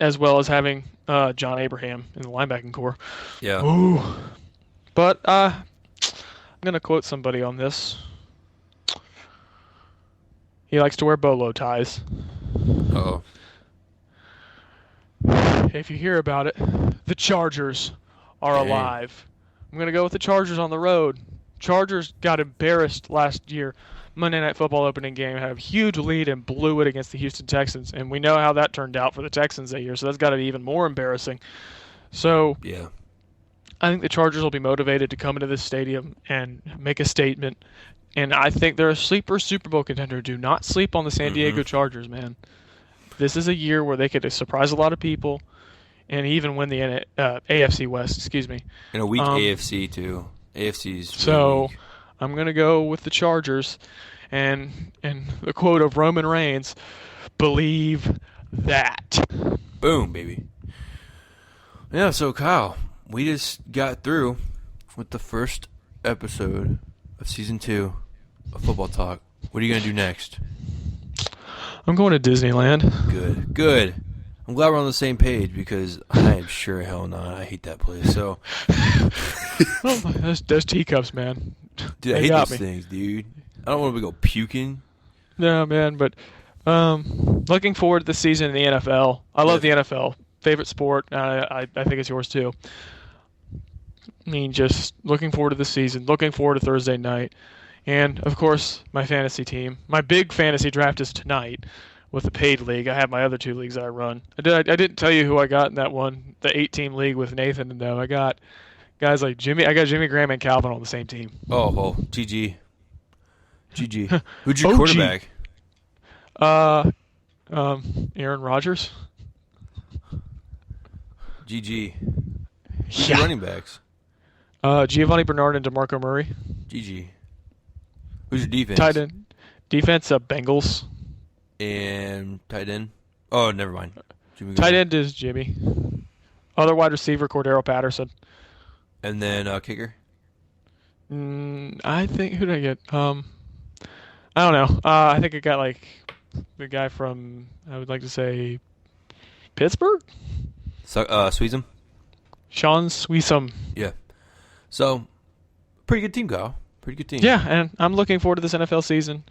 as well as having John Abraham in the linebacking core. Yeah. Ooh. But I'm going to quote somebody on this. He likes to wear bolo ties. Uh-oh. If you hear about it, the Chargers are Dang. alive. I'm going to go with the Chargers on the road. Chargers got embarrassed last year. Monday Night Football opening game, had a huge lead and blew it against the Houston Texans. And we know how that turned out for the Texans that year, so that's got to be even more embarrassing. So Yeah. I think the Chargers will be motivated to come into this stadium and make a statement. And I think they're a sleeper Super Bowl contender. Do not sleep on the San Diego Chargers, man. This is a year where they could surprise a lot of people and even win the AFC West, excuse me. And a weak AFC, too. AFC's So weak. I'm going to go with the Chargers. And the quote of Roman Reigns, believe that. Boom, baby. Yeah, so Kyle, we just got through with the first episode of Season 2 of Football Talk. What are you going to do next? I'm going to Disneyland. Good. I'm glad we're on the same page because I am sure hell not. I hate that place. So, Those teacups, man. dude, I hate those things, dude. I don't want to go puking. No, man, but looking forward to the season in the NFL. I love the NFL. Favorite sport. I think it's yours too. I mean, just looking forward to the season. Looking forward to Thursday night. And, of course, my fantasy team. My big fantasy draft is tonight, with the paid league. I have my other 2 leagues that I run. I didn't tell you who I got in that one, the 8-team league with Nathan and them. I got guys like Jimmy. I got Jimmy Graham and Calvin on the same team. Oh, well, GG. GG. Who's your OG. quarterback? Aaron Rodgers. GG. Who's your running backs? Giovanni Bernard and DeMarco Murray. GG. Who's your defense? Tight end. Defense, Bengals. And tight end? Oh, never mind. Tight end is Jimmy. Other wide receiver, Cordero Patterson. And then kicker? I think, who did I get? I don't know. I think I got like the guy from, I would like to say, Pittsburgh? Sweezum? Sean Sweesum. Yeah. So, pretty good team, Kyle. Pretty good team. Yeah, and I'm looking forward to this NFL season,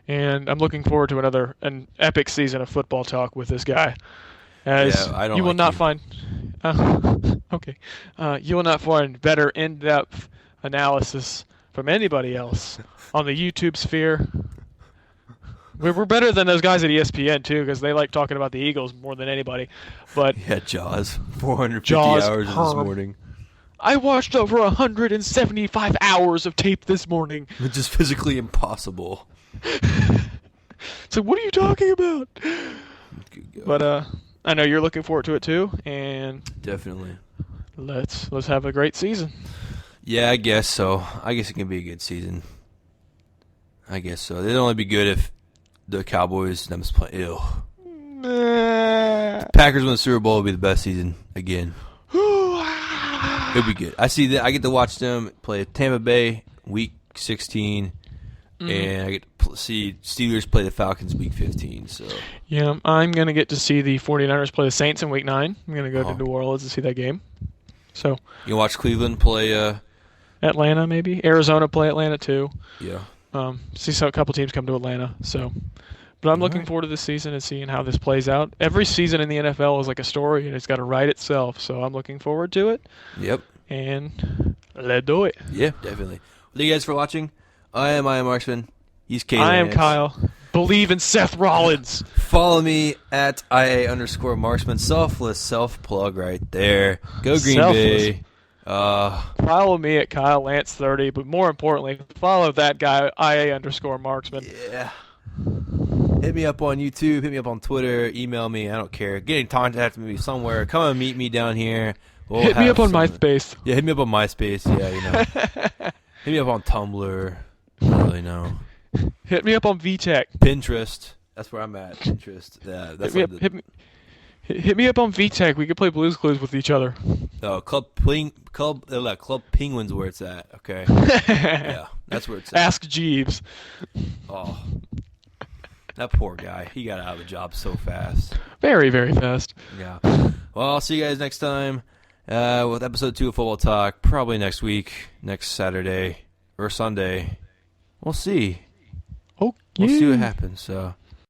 and I'm looking forward to an epic season of football talk with this guy. As I don't you will like not you. find, okay, you will not find better in-depth analysis from anybody else on the YouTube sphere. We're better than those guys at ESPN too, because they like talking about the Eagles more than anybody. But Yeah, Jaws. 450 Jaws, hours this morning. I watched over 175 hours of tape this morning. Which is physically impossible. So what are you talking about? Good God. But I know you're looking forward to it too, and Definitely. let's have a great season. Yeah, I guess so. I guess it can be a good season. I guess so. It'd only be good if the Cowboys them play ill. Packers win the Super Bowl would be the best season again. It'd be good. I see that. I get to watch them play Tampa Bay Week 16, and I get to see Steelers play the Falcons Week 15. So Yeah, I'm going to get to see the 49ers play the Saints in Week 9. I'm going to go to New Orleans to see that game. So you can watch Cleveland play. Atlanta, maybe. Arizona play Atlanta too. Yeah. See a couple teams come to Atlanta. So, but I'm looking forward to this season and seeing how this plays out. Every season in the NFL is like a story, and it's got to write itself. So I'm looking forward to it. Yep. And let's do it. Yeah, definitely. Thank you guys for watching. I am Marksman. He's Kay. I am Kyle. Believe in Seth Rollins. Follow me at IA_Marksman. Selfless self-plug right there. Go Green Bay. Follow me at Kyle Lance 30, but more importantly, follow that guy IA_Marksman. Yeah. Hit me up on YouTube. Hit me up on Twitter. Email me. I don't care. Get in contact with me somewhere. Come and meet me down here. Hit me up on MySpace. Yeah, hit me up on MySpace. Yeah, you know. Hit me up on Tumblr. I don't really know. Hit me up on VTech. Pinterest. That's where I'm at. Pinterest. Yeah, that's hit me up on VTech. We could play Blue's Clues with each other. Oh, Club Penguins where it's at. Okay. Yeah, that's where it's at. Ask Jeeves. Oh, that poor guy. He got out of the job so fast. Very, very fast. Yeah. Well, I'll see you guys next time with episode 2 of Football Talk. Probably next week, next Saturday or Sunday. We'll see. Oh, We'll see what happens. So,